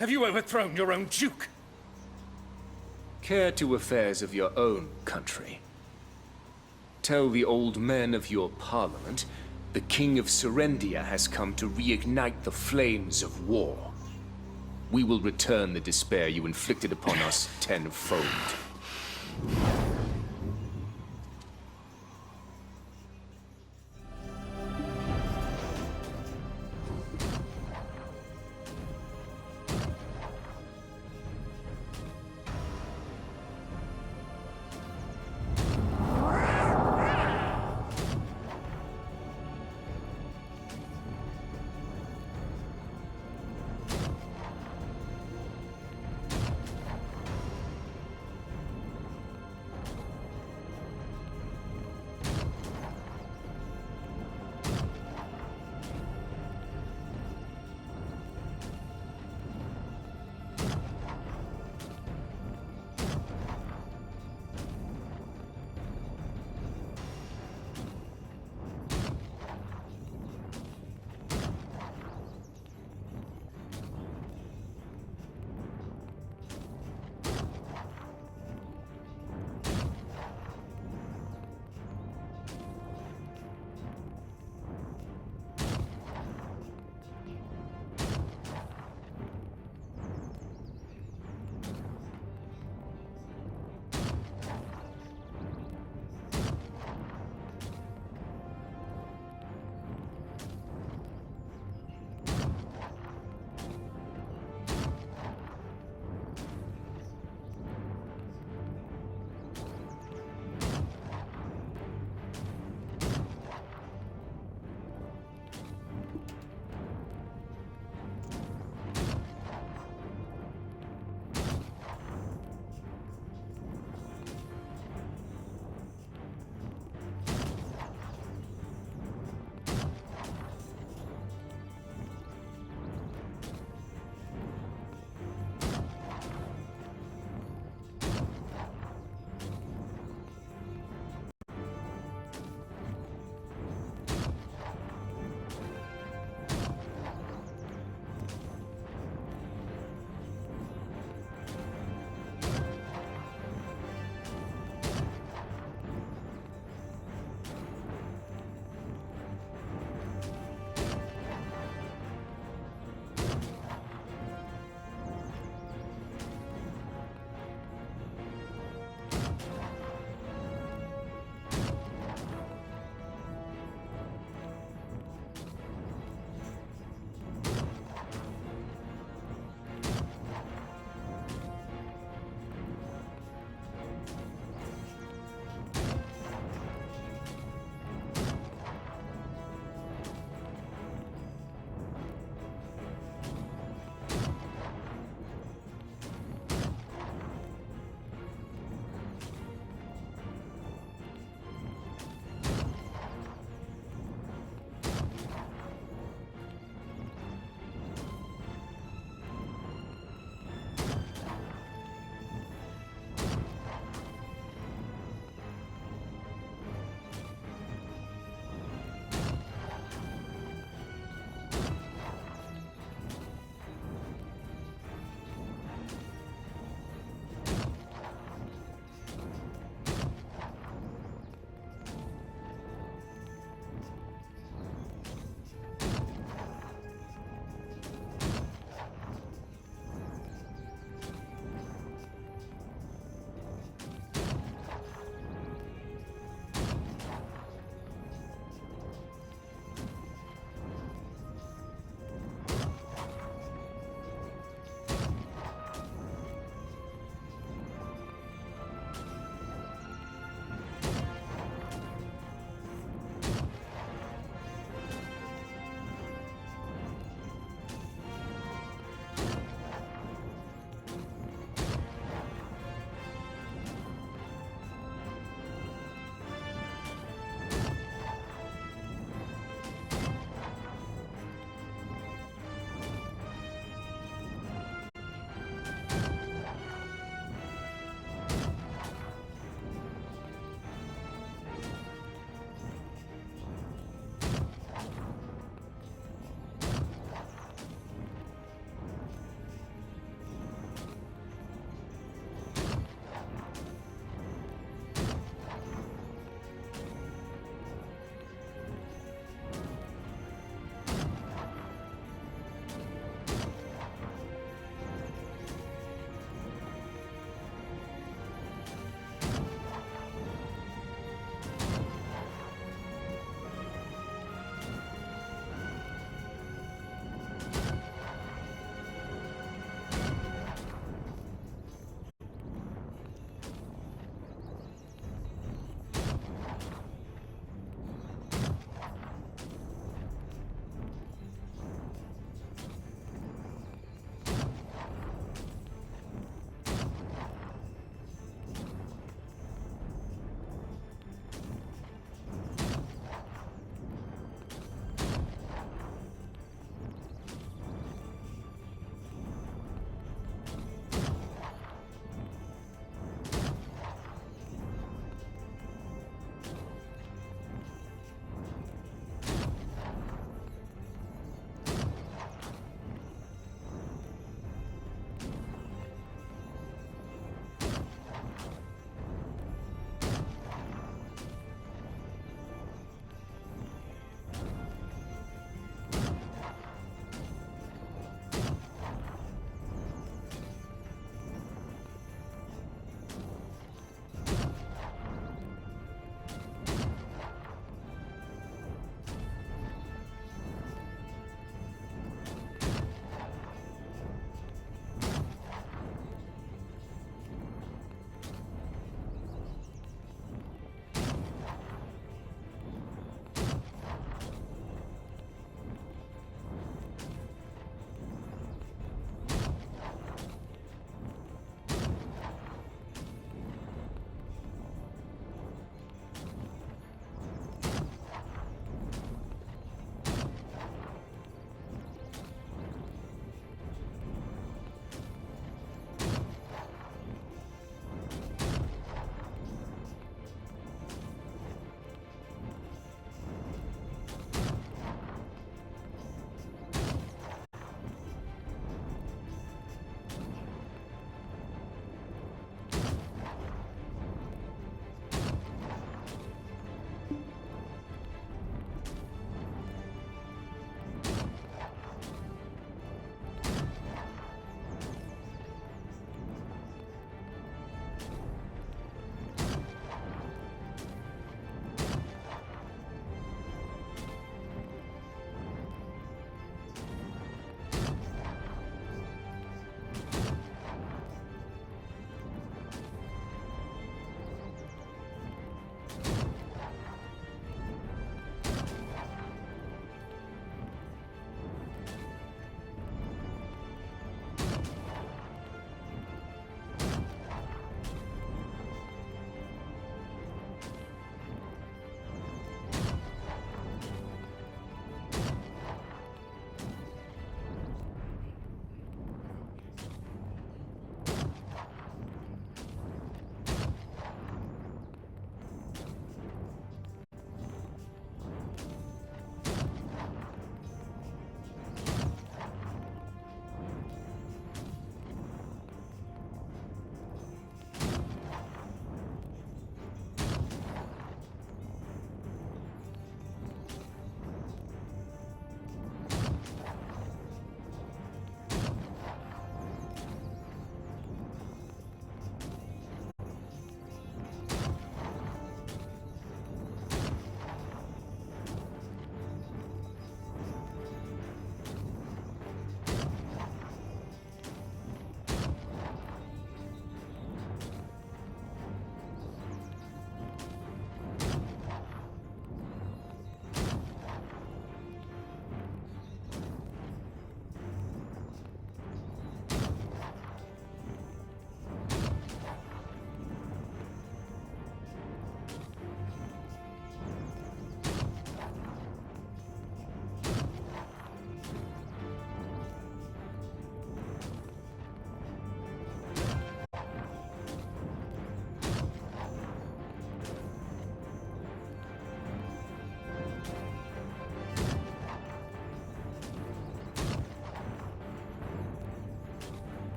Have you overthrown your own duke? Care to affairs of your own country. Tell the old men of your parliament the king of Serendia has come to reignite the flames of war. We will return the despair you inflicted upon us tenfold.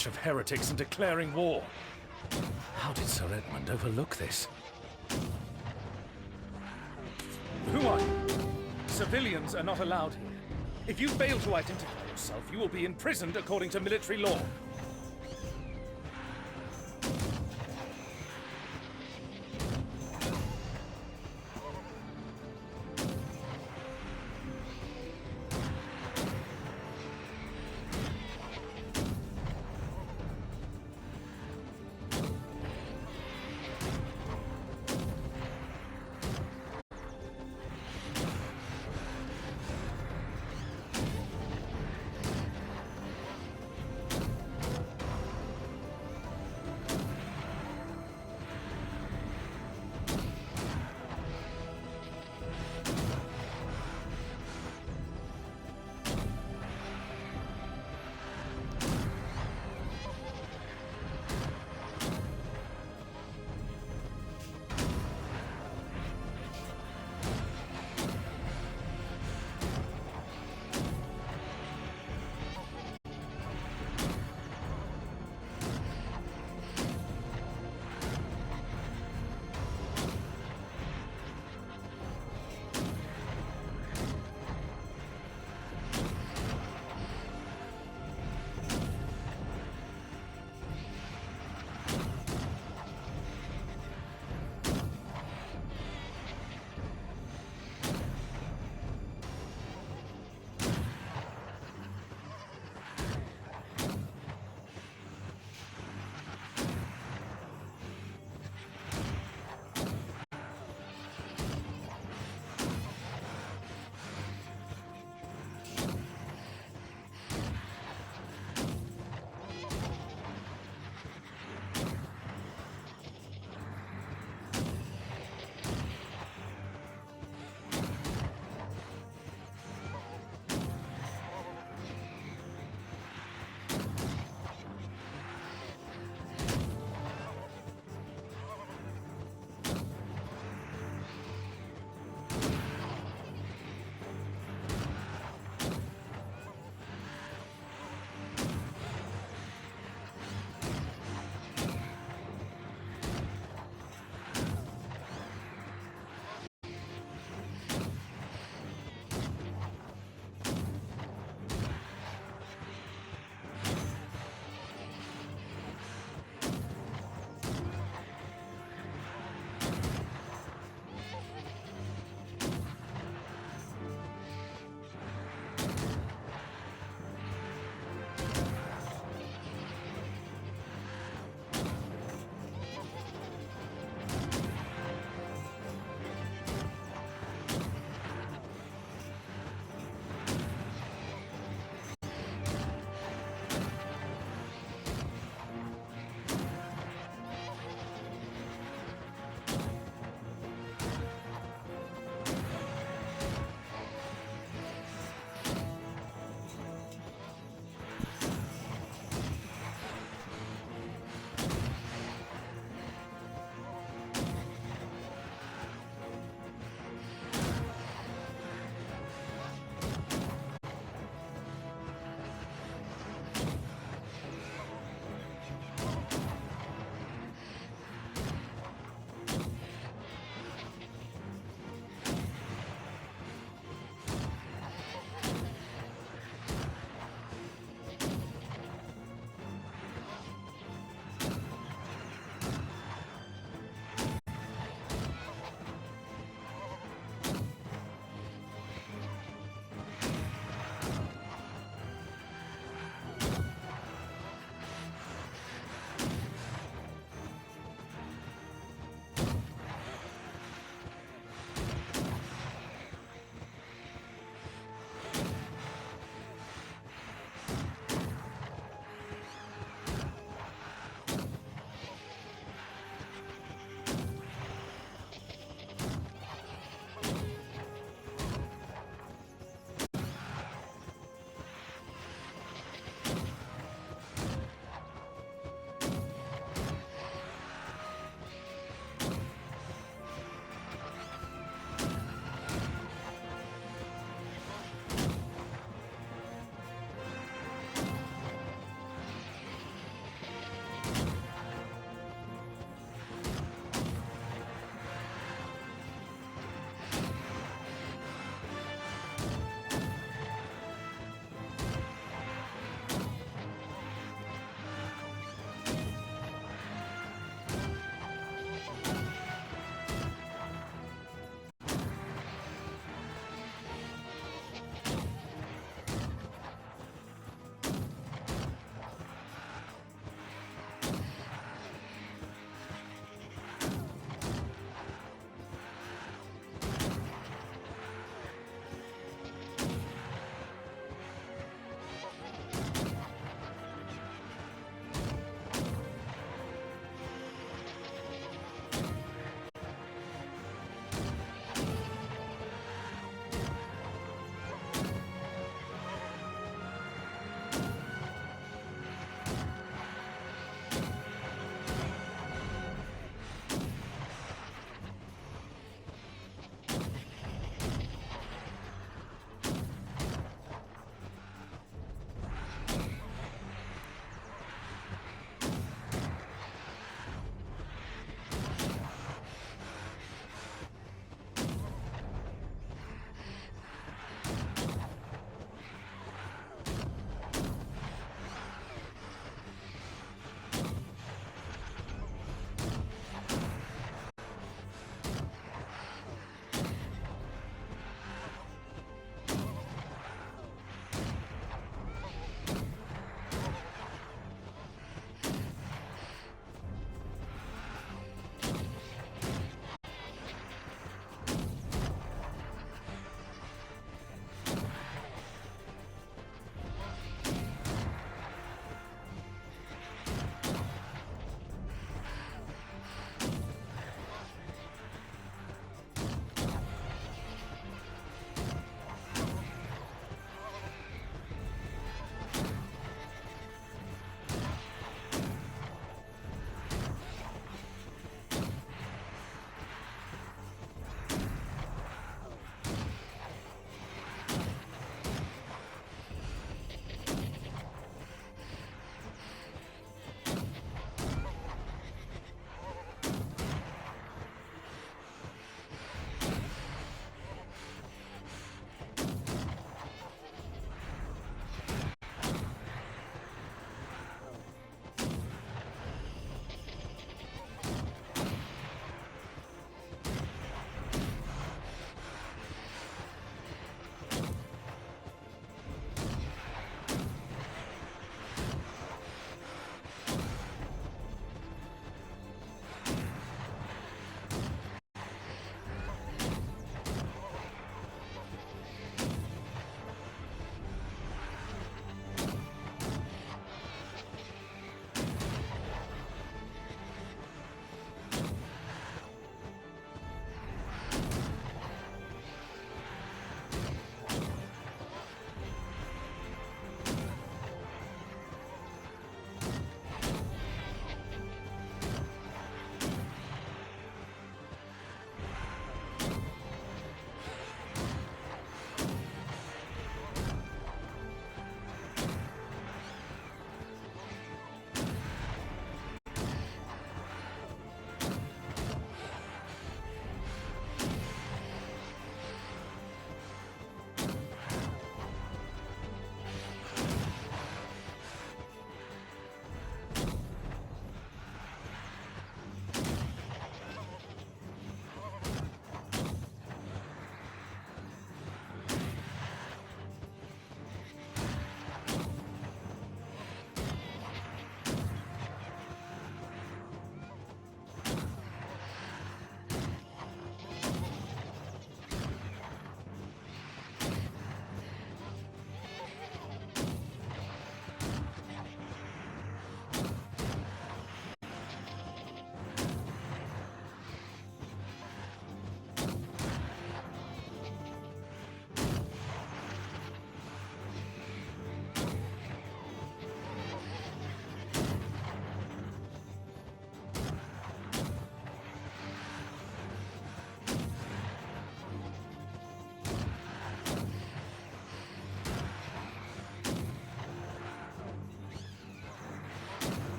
bunch of heretics and declaring war. How did Sir Edmund overlook this? Who are you? Civilians are not allowed here. If you fail to identify yourself, you will be imprisoned according to military law.